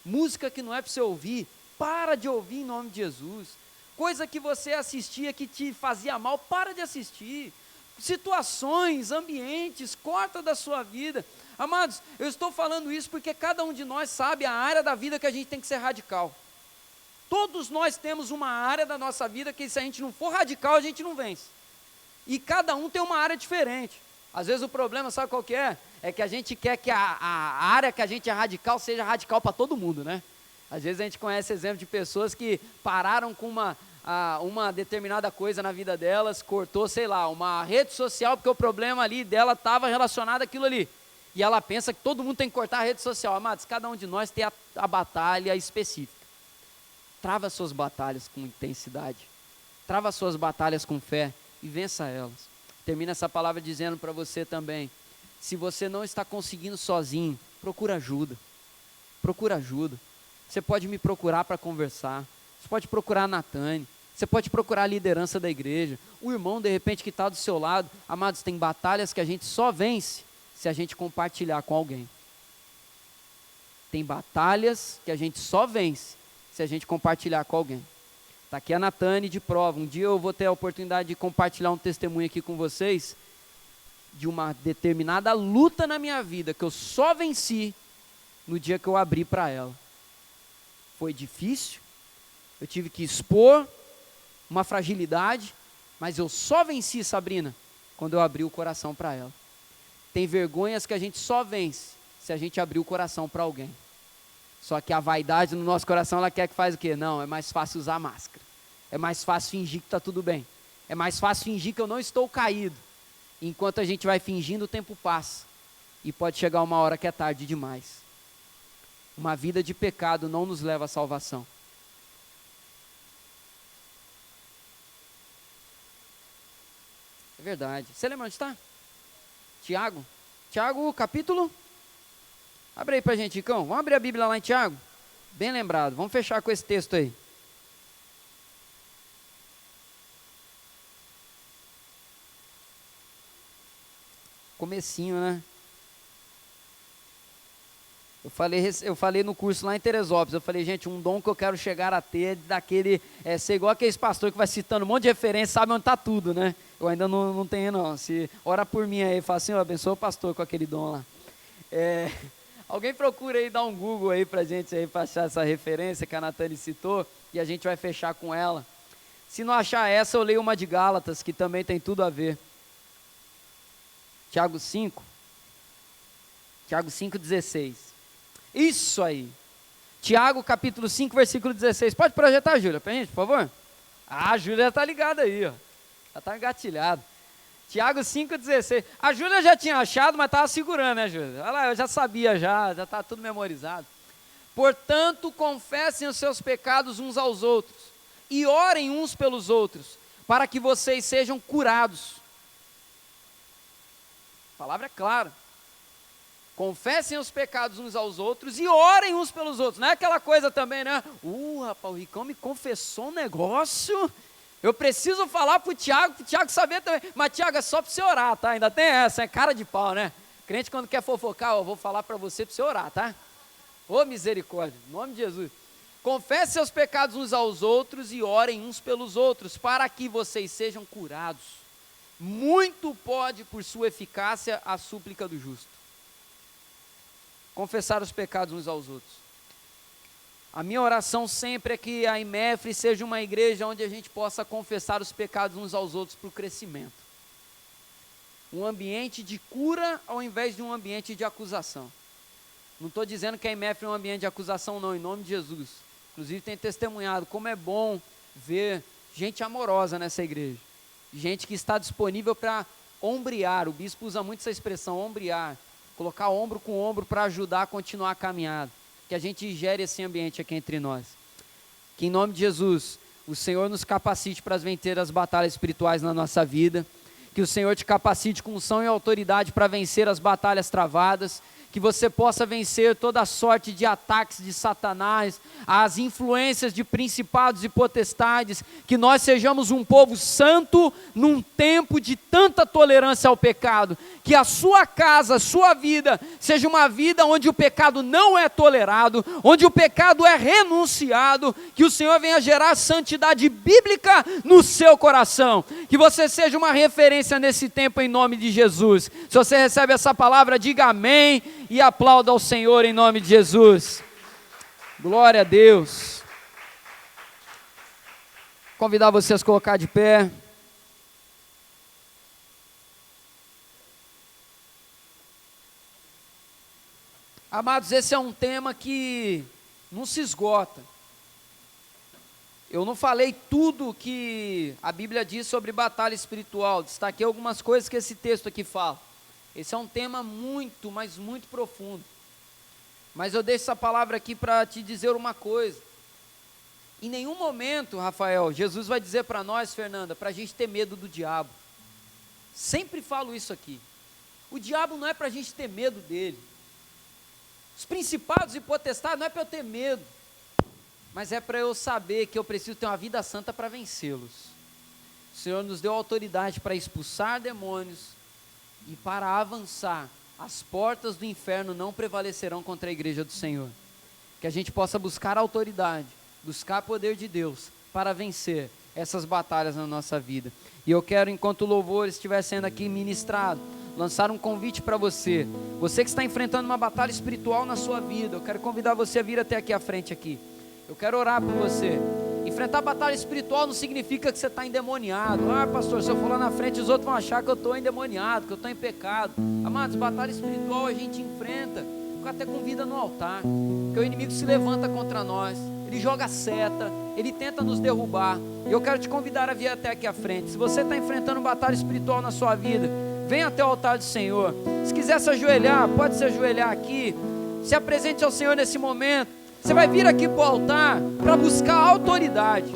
Música que não é para você ouvir, para de ouvir em nome de Jesus. Coisa que você assistia que te fazia mal, para de assistir. Situações, ambientes, corta da sua vida. Amados, eu estou falando isso porque cada um de nós sabe a área da vida que a gente tem que ser radical. Todos nós temos uma área da nossa vida que se a gente não for radical, a gente não vence. E cada um tem uma área diferente. Às vezes o problema, sabe qual que é? É que a gente quer que a área que a gente é radical seja radical para todo mundo, né? Às vezes a gente conhece exemplo de pessoas que pararam com uma determinada coisa na vida delas, cortou, sei lá, uma rede social, porque o problema ali dela estava relacionado àquilo ali. E ela pensa que todo mundo tem que cortar a rede social. Amados, cada um de nós tem a batalha específica. Trava suas batalhas com intensidade. Trava suas batalhas com fé e vença elas. Termina essa palavra dizendo para você também, se você não está conseguindo sozinho, procura ajuda. procura ajuda. Você pode me procurar para conversar. Você pode procurar a Natane. Você pode procurar a liderança da igreja. O irmão, de repente, que está do seu lado. Amados, tem batalhas que a gente só vence se a gente compartilhar com alguém. Tem batalhas que a gente só vence se a gente compartilhar com alguém. Está aqui a Natane de prova. Um dia eu vou ter a oportunidade de compartilhar um testemunho aqui com vocês de uma determinada luta na minha vida que eu só venci no dia que eu abri para ela. Foi difícil, eu tive que expor uma fragilidade, mas eu só venci, Sabrina, quando eu abri o coração para ela. Tem vergonhas que a gente só vence se a gente abrir o coração para alguém. Só que a vaidade no nosso coração, ela quer que faz o quê? Não, é mais fácil usar máscara. É mais fácil fingir que está tudo bem. É mais fácil fingir que eu não estou caído. Enquanto a gente vai fingindo, o tempo passa. E pode chegar uma hora que é tarde demais. Uma vida de pecado não nos leva à salvação. É verdade. Você lembra onde está? Tiago. Tiago, capítulo? Abre aí pra gente, Icão. Vamos abrir a Bíblia lá em Tiago? Bem lembrado. Vamos fechar com esse texto aí. Comecinho, né? Eu falei no curso lá em Teresópolis, eu falei, gente, um dom que eu quero chegar a ter é daquele, ser igual aquele pastor que vai citando um monte de referência, sabe onde está tudo, né? Eu ainda não tenho não, se ora por mim aí, fala assim, abençoa o pastor com aquele dom lá. Alguém procura aí, dá um Google aí pra gente aí, pra achar essa referência que a Natane citou, e a gente vai fechar com ela. Se não achar essa, eu leio uma de Gálatas, que também tem tudo a ver. Tiago 5:16. Isso aí. Tiago capítulo 5, versículo 16. Pode projetar, Júlia, pra gente, por favor? A Júlia já tá ligada aí, ó. Já tá engatilhado. Tiago 5:16. A Júlia já tinha achado, mas tava segurando, né, Júlia? Olha lá, eu já sabia, já tá tudo memorizado. Portanto, confessem os seus pecados uns aos outros e orem uns pelos outros, para que vocês sejam curados. A palavra é clara. Confessem os pecados uns aos outros e orem uns pelos outros. Não é aquela coisa também, né? Rapaz, o Ricão me confessou um negócio. Eu preciso falar pro Tiago saber também. Mas, Tiago, é só para você orar, tá? Ainda tem essa, é cara de pau, né? Crente, quando quer fofocar, eu vou falar para você orar, tá? Ô misericórdia, em nome de Jesus. Confessem seus pecados uns aos outros e orem uns pelos outros, para que vocês sejam curados. Muito pode, por sua eficácia, a súplica do justo. Confessar os pecados uns aos outros. A minha oração sempre é que a IMEFRE seja uma igreja onde a gente possa confessar os pecados uns aos outros para o crescimento. Um ambiente de cura ao invés de um ambiente de acusação. Não estou dizendo que a IMEFRE é um ambiente de acusação não, em nome de Jesus. Inclusive tem testemunhado como é bom ver gente amorosa nessa igreja. Gente que está disponível para ombrear, o bispo usa muito essa expressão, ombrear. Colocar ombro com ombro para ajudar a continuar a caminhada. Que a gente gere esse ambiente aqui entre nós. Que em nome de Jesus, o Senhor nos capacite para vencer as batalhas espirituais na nossa vida. Que o Senhor te capacite com unção e autoridade para vencer as batalhas travadas. Que você possa vencer toda a sorte de ataques de Satanás, as influências de principados e potestades, que nós sejamos um povo santo num tempo de tanta tolerância ao pecado, que a sua casa, a sua vida, seja uma vida onde o pecado não é tolerado, onde o pecado é renunciado, que o Senhor venha gerar santidade bíblica no seu coração, que você seja uma referência nesse tempo em nome de Jesus. Se você recebe essa palavra, diga amém e aplauda ao Senhor em nome de Jesus. Glória a Deus. Convidar você a se colocar de pé. Amados, esse é um tema que não se esgota. Eu não falei tudo que a Bíblia diz sobre batalha espiritual, destaquei algumas coisas que esse texto aqui fala. Esse é um tema muito, mas muito profundo. Mas eu deixo essa palavra aqui para te dizer uma coisa. Em nenhum momento, Rafael, Jesus vai dizer para nós, Fernanda, para a gente ter medo do diabo. Sempre falo isso aqui. O diabo não é para a gente ter medo dele. Os principados e potestades não é para eu ter medo, mas é para eu saber que eu preciso ter uma vida santa para vencê-los. O Senhor nos deu autoridade para expulsar demônios e para avançar. As portas do inferno não prevalecerão contra a igreja do Senhor. Que a gente possa buscar autoridade, buscar poder de Deus para vencer essas batalhas na nossa vida. E eu quero, enquanto o louvor estiver sendo aqui ministrado, lançar um convite para você. Você que está enfrentando uma batalha espiritual na sua vida, eu quero convidar você a vir até aqui à frente aqui. Eu quero orar por você. Enfrentar batalha espiritual não significa que você está endemoniado. Ah, pastor, se eu for lá na frente, os outros vão achar que eu estou endemoniado, que eu estou em pecado. Amados, batalha espiritual a gente enfrenta até com vida no altar, porque o inimigo se levanta contra nós, ele joga seta, ele tenta nos derrubar. E eu quero te convidar a vir até aqui à frente. Se você está enfrentando batalha espiritual na sua vida, venha até o altar do Senhor. Se quiser se ajoelhar, pode se ajoelhar aqui. Se apresente ao Senhor nesse momento. Você vai vir aqui para o altar para buscar autoridade.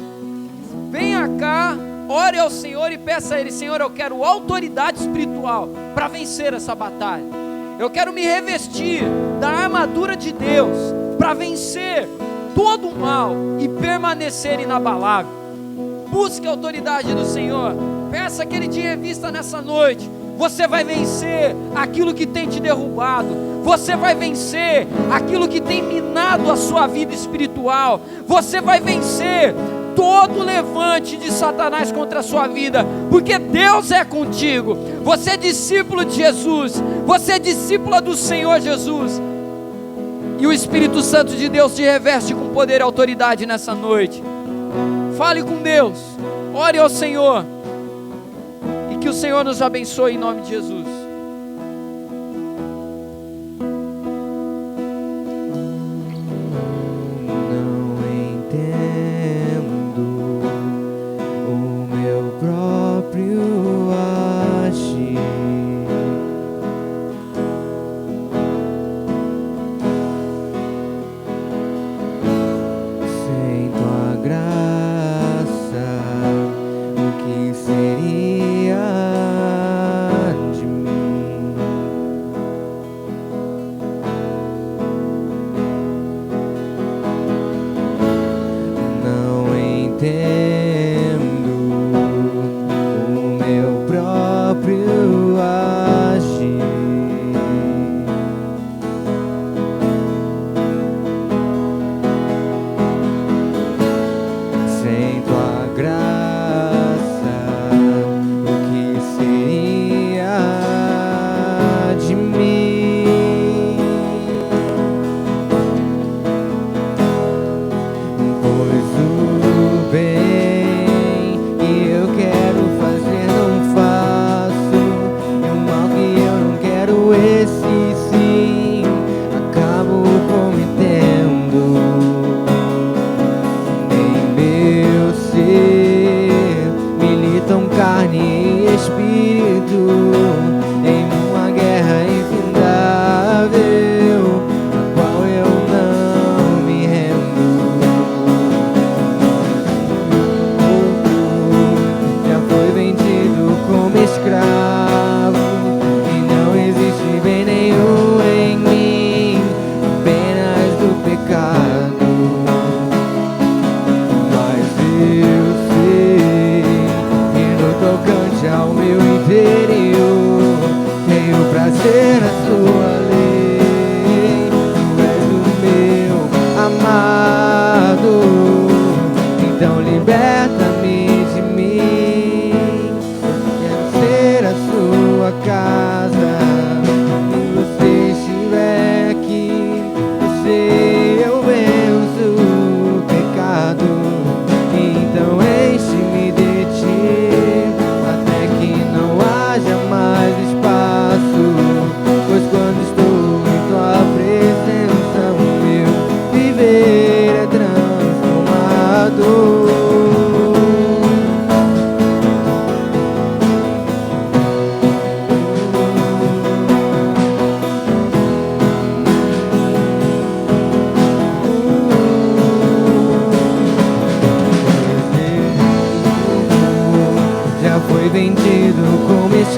Venha cá, ore ao Senhor e peça a Ele: Senhor, eu quero autoridade espiritual para vencer essa batalha. Eu quero me revestir da armadura de Deus para vencer todo o mal e permanecer inabalável. Busque a autoridade do Senhor. Peça que Ele te revista nessa noite. Você vai vencer aquilo que tem te derrubado. Você vai vencer aquilo que tem minado a sua vida espiritual. Você vai vencer todo levante de Satanás contra a sua vida, porque Deus é contigo. Você é discípulo de Jesus, você é discípula do Senhor Jesus, e o Espírito Santo de Deus te reveste com poder e autoridade nessa noite. Fale com Deus, ore ao Senhor, e que o Senhor nos abençoe em nome de Jesus.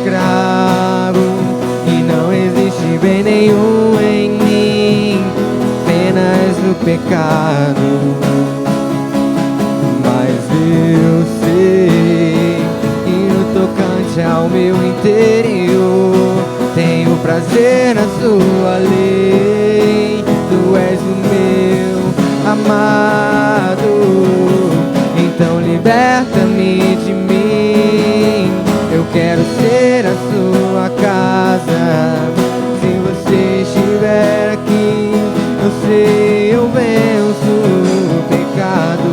escravo, e não existe bem nenhum em mim. pecado, mas eu sei que no tocante ao meu interior tenho prazer na sua lei. Tu és o meu amado, então liberta-me de mim. Eu quero ser a sua casa. Se você estiver aqui, eu sei, eu venço o pecado.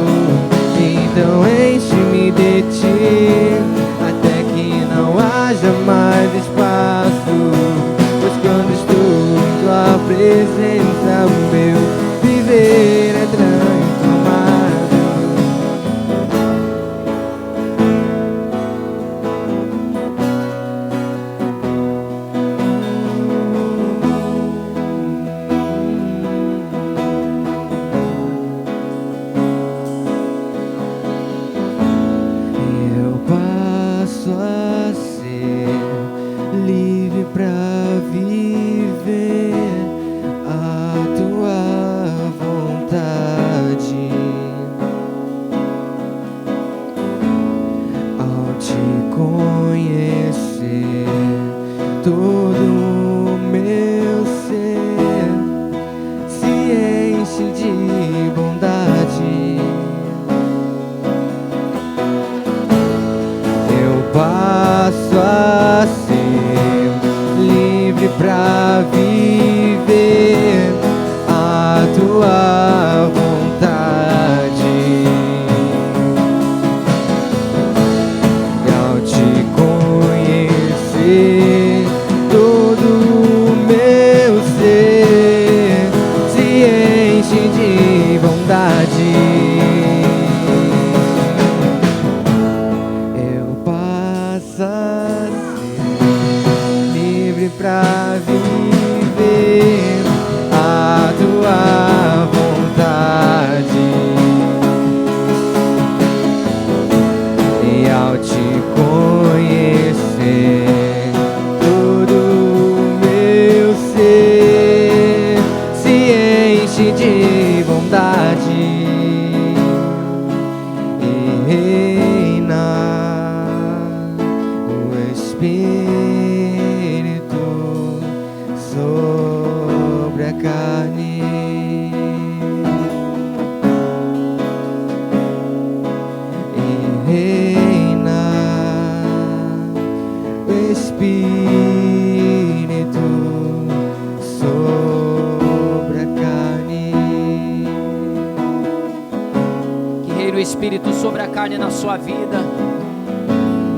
Então enche-me de ti, até que não haja mais espaço. Pois quando estou em tua presença, o meu viver é transformado. Eu passo a ser livre pra viver a tua vontade. Ao te conhecer, todo o meu ser se enche de bondade. Eu passo a ser livre pra viver a tua vontade. E ao te conhecer, todo o meu ser se enche de bondade. Eu passo a ser livre pra viver a tua vontade. E ao te conhecer, todo o meu ser se enche de bondade. E reina o Espírito sobre a carne. E reina o Espírito sobre a carne. Que reine o Espírito sobre a carne na sua vida.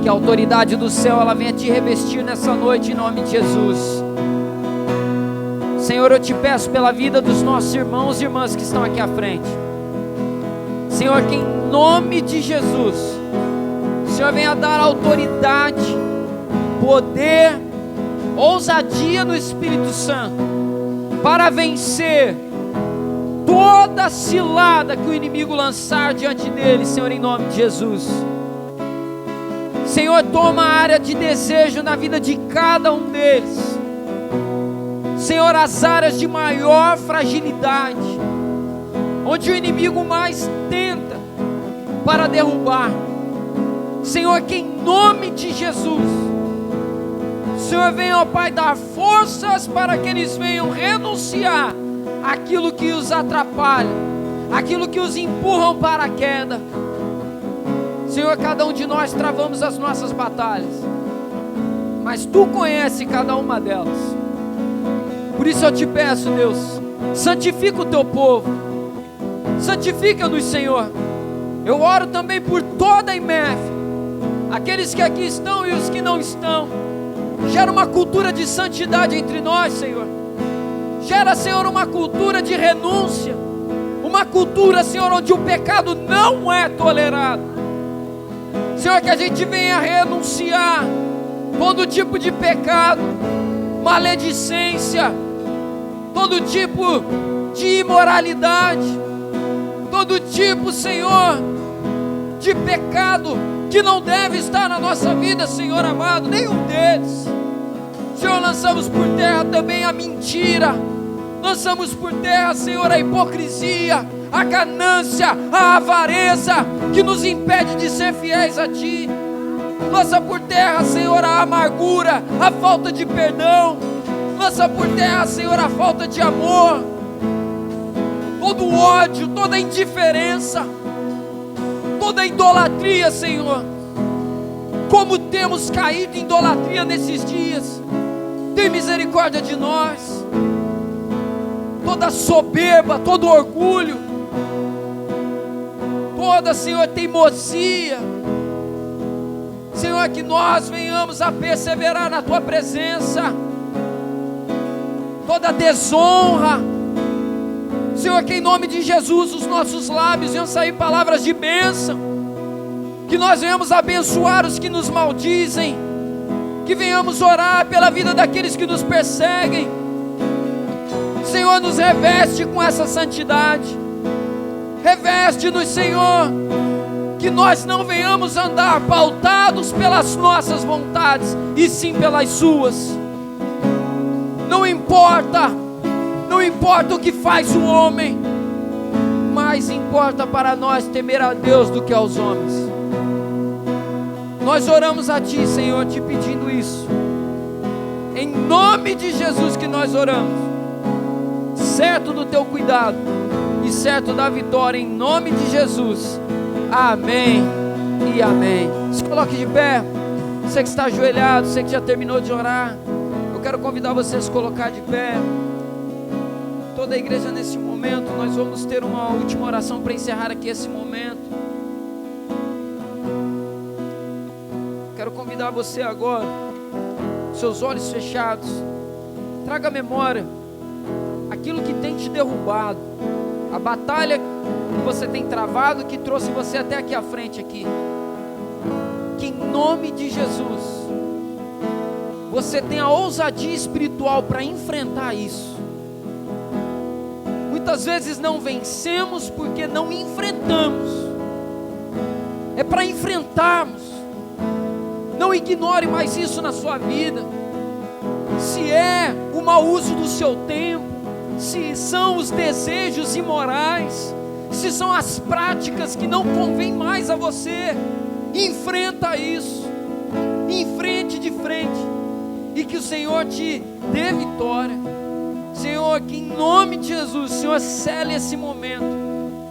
Que a autoridade do céu ela venha te revestir nessa noite em nome de Jesus. Senhor, eu te peço pela vida dos nossos irmãos e irmãs que estão aqui à frente. Senhor, que em nome de Jesus, o Senhor venha dar autoridade, poder, ousadia no Espírito Santo para vencer toda cilada que o inimigo lançar diante dele, Senhor, em nome de Jesus. Senhor, toma a área de desejo na vida de cada um deles. Senhor, as áreas de maior fragilidade, onde o inimigo mais tenta para derrubar. Senhor, que em nome de Jesus, o Senhor venha, ó Pai, dar forças para que eles venham renunciar aquilo que os atrapalha, aquilo que os empurram para a queda. Senhor, cada um de nós travamos as nossas batalhas, mas Tu conheces cada uma delas. Por isso eu te peço, Deus, santifica o Teu povo, santifica-nos, Senhor. Eu oro também por toda a IMEF, aqueles que aqui estão e os que não estão. Gera uma cultura de santidade entre nós, Senhor. Gera, Senhor, uma cultura de renúncia, uma cultura, Senhor, onde o pecado não é tolerado. Senhor, que a gente venha renunciar todo tipo de pecado, maledicência, todo tipo de imoralidade, todo tipo, Senhor, de pecado que não deve estar na nossa vida, Senhor amado, nenhum deles. Senhor, lançamos por terra também a mentira. Lançamos por terra, Senhor, a hipocrisia, a ganância, a avareza que nos impede de ser fiéis a Ti. Lança por terra, Senhor, a amargura, a falta de perdão. Lança por terra, Senhor, a falta de amor, todo o ódio, toda a indiferença, toda a idolatria, Senhor. Como temos caído em idolatria nesses dias. Tem misericórdia de nós. Toda soberba, todo orgulho, toda, Senhor, teimosia, Senhor, que nós venhamos a perseverar na Tua presença. Toda desonra, Senhor, que em nome de Jesus os nossos lábios venham sair palavras de bênção, que nós venhamos abençoar os que nos maldizem, que venhamos orar pela vida daqueles que nos perseguem. Senhor, nos reveste com essa santidade, reveste-nos, Senhor, que nós não venhamos andar pautados pelas nossas vontades, e sim pelas Suas. Não importa o que faz o homem, mais importa para nós temer a Deus do que aos homens. Nós oramos a Ti, Senhor, te pedindo isso, em nome de Jesus que nós oramos, certo do Teu cuidado e certo da vitória, em nome de Jesus. Amém e amém. Se coloque de pé. Você que está ajoelhado, você que já terminou de orar, eu quero convidar você a se colocar de pé. Toda a igreja nesse momento, nós vamos ter uma última oração para encerrar aqui esse momento. Quero convidar você agora, seus olhos fechados, traga à memória aquilo que tem te derrubado, a batalha que você tem travado, que trouxe você até aqui à frente aqui. Que em nome de Jesus você tenha a ousadia espiritual para enfrentar isso. Muitas vezes não vencemos porque não enfrentamos. É para enfrentarmos. Não ignore mais isso na sua vida. Se é o mau uso do seu tempo, se são os desejos imorais, se são as práticas que não convêm mais a você, enfrenta isso, enfrente de frente, e que o Senhor te dê vitória. Senhor, que em nome de Jesus, Senhor, cele esse momento.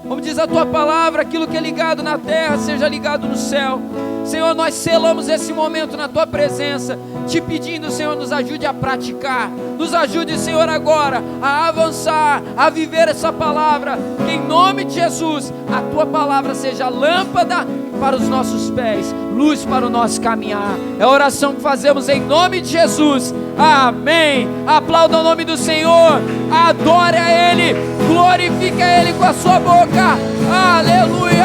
Como diz a Tua palavra, aquilo que é ligado na terra seja ligado no céu. Senhor, nós selamos esse momento na Tua presença, te pedindo, Senhor, nos ajude a praticar, nos ajude, Senhor, agora a avançar, a viver essa palavra, que em nome de Jesus, a Tua palavra seja lâmpada para os nossos pés, luz para o nosso caminhar. É a oração que fazemos em nome de Jesus. Amém. Aplauda o nome do Senhor, adore a Ele, glorifique a Ele com a sua boca. Aleluia.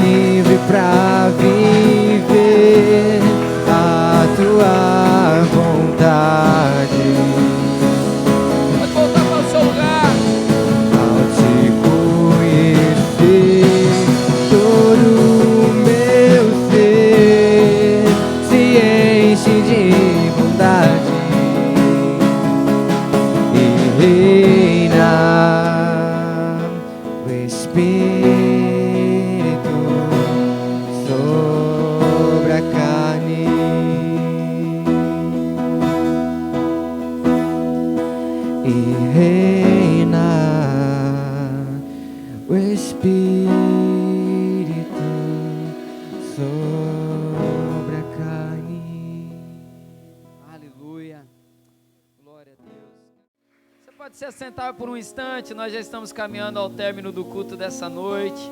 Livre pra viver a Tua vontade. Pode voltar para o seu lugar. Ao Te conhecer, todo o meu ser se enche de bondade e reina o Espírito sobre a carne e reina o Espírito sobre a carne. Aleluia. Glória a Deus. Você pode se assentar por um instante, nós já estamos caminhando ao término do culto dessa noite.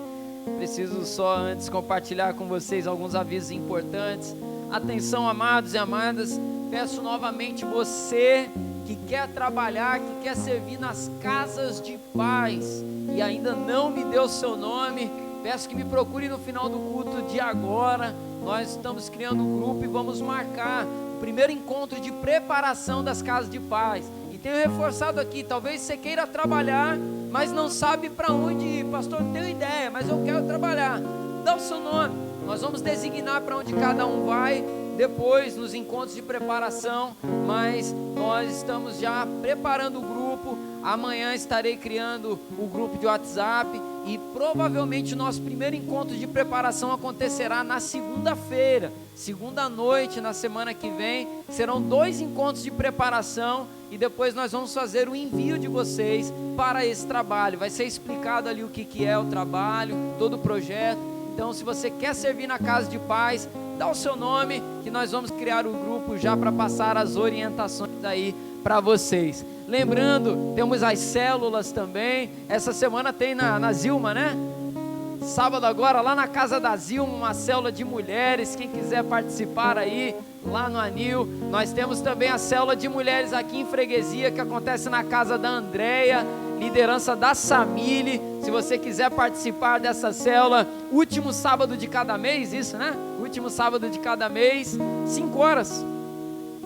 Preciso só antes compartilhar com vocês alguns avisos importantes. Atenção, amados e amadas, peço novamente você que quer trabalhar, que quer servir nas casas de paz e ainda não me deu seu nome, peço que me procure no final do culto de agora. Nós estamos criando um grupo e vamos marcar o primeiro encontro de preparação das casas de paz. E tenho reforçado aqui, talvez você queira trabalhar, mas não sabe para onde ir. Pastor, não tenho ideia, mas eu quero trabalhar. Dá o seu nome, nós vamos designar para onde cada um vai. depois nos encontros de preparação, mas nós estamos já preparando o grupo. Amanhã estarei criando o grupo de WhatsApp e provavelmente o nosso primeiro encontro de preparação acontecerá na segunda-feira, segunda noite, na semana que vem. Serão 2 encontros de preparação e depois nós vamos fazer o envio de vocês para esse trabalho. Vai ser explicado ali o que é o trabalho, todo o projeto. Então, se você quer servir na Casa de Paz, dá o seu nome que nós vamos criar o grupo já para passar as orientações aí para vocês. Lembrando, temos as células também. Essa semana tem na Zilma, né? Sábado agora, lá na casa da Zilma, uma célula de mulheres. Quem quiser participar aí, lá no Anil. Nós temos também a célula de mulheres aqui em Freguesia, que acontece na casa da Andréia, liderança da Samile. Se você quiser participar dessa célula, último sábado de cada mês, isso, né? Último sábado de cada mês, 5 horas.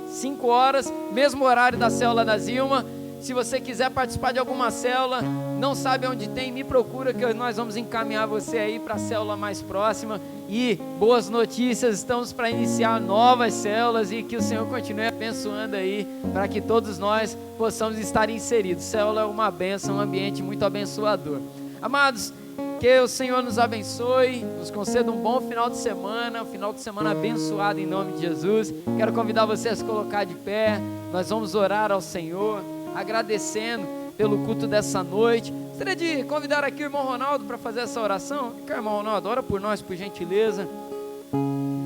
5 horas, mesmo horário da célula da Zilma. Se você quiser participar de alguma célula, não sabe onde tem, me procura que nós vamos encaminhar você aí para a célula mais próxima. E boas notícias, estamos para iniciar novas células e que o Senhor continue abençoando aí, para que todos nós possamos estar inseridos. Célula é uma bênção, um ambiente muito abençoador. Amados, que o Senhor nos abençoe, nos conceda um bom final de semana, um final de semana abençoado em nome de Jesus. Quero convidar você a se colocar de pé. Nós vamos orar ao Senhor, agradecendo pelo culto dessa noite. Gostaria de convidar aqui o irmão Ronaldo para fazer essa oração. Irmão Ronaldo, ora por nós, por gentileza. O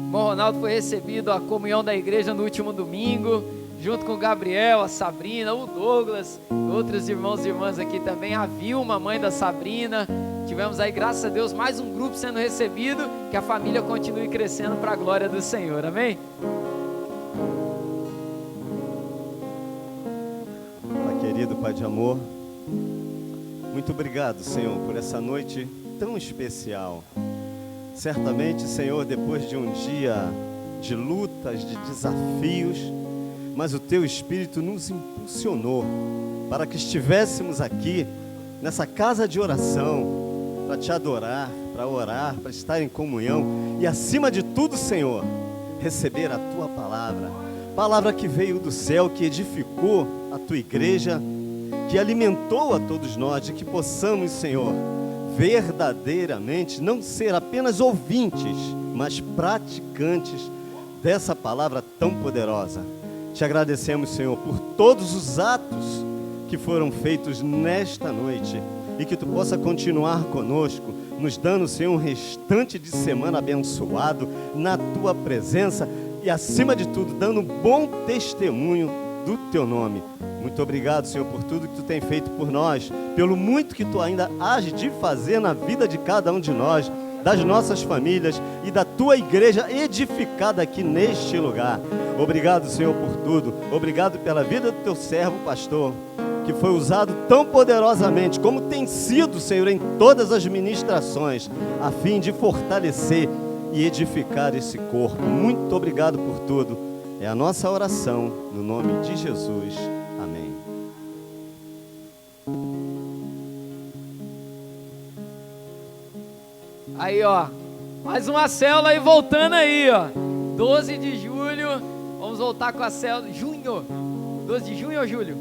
irmão Ronaldo foi recebido à comunhão da igreja no último domingo, junto com o Gabriel, a Sabrina, o Douglas, outros irmãos e irmãs aqui também, a Vilma, mãe da Sabrina. Tivemos aí, graças a Deus, mais um grupo sendo recebido, que a família continue crescendo para a glória do Senhor, amém? Querido Pai de amor, muito obrigado, Senhor, por essa noite tão especial. Certamente, Senhor, depois de um dia de lutas, de desafios, mas o Teu Espírito nos impulsionou para que estivéssemos aqui, nessa casa de oração, para Te adorar, para orar, para estar em comunhão e, acima de tudo, Senhor, receber a Tua palavra que veio do céu, que edificou a Tua igreja, que alimentou a todos nós, de que possamos, Senhor, verdadeiramente não ser apenas ouvintes, mas praticantes dessa palavra tão poderosa. Te agradecemos, Senhor, por todos os atos que foram feitos nesta noite e que Tu possa continuar conosco, nos dando, Senhor, um restante de semana abençoado na Tua presença e, acima de tudo, dando um bom testemunho do Teu nome. Muito obrigado, Senhor, por tudo que Tu tem feito por nós, pelo muito que Tu ainda hás de fazer na vida de cada um de nós, das nossas famílias e da Tua igreja edificada aqui neste lugar. Obrigado, Senhor, por tudo. Obrigado pela vida do Teu servo, pastor, que foi usado tão poderosamente, como tem sido, Senhor, em todas as ministrações, a fim de fortalecer e edificar esse corpo. Muito obrigado por tudo. É a nossa oração, no nome de Jesus. Amém. Aí, ó, mais uma célula aí voltando aí, ó. 12 de julho, vamos voltar com a célula. Junho, 12 de junho ou julho?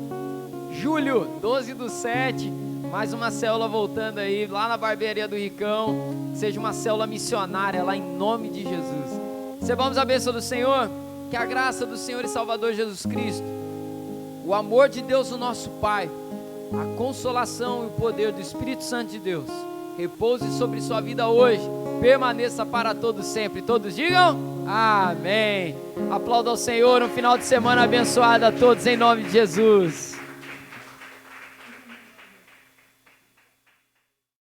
Julho, 12/7, mais uma célula voltando aí, lá na barbearia do Ricão. Seja uma célula missionária lá em nome de Jesus. Recebamos a bênção do Senhor, que a graça do Senhor e Salvador Jesus Cristo, o amor de Deus, o nosso Pai, a consolação e o poder do Espírito Santo de Deus repouse sobre sua vida hoje, permaneça para todos sempre. Todos digam amém. Aplauda ao Senhor, um final de semana abençoado a todos em nome de Jesus.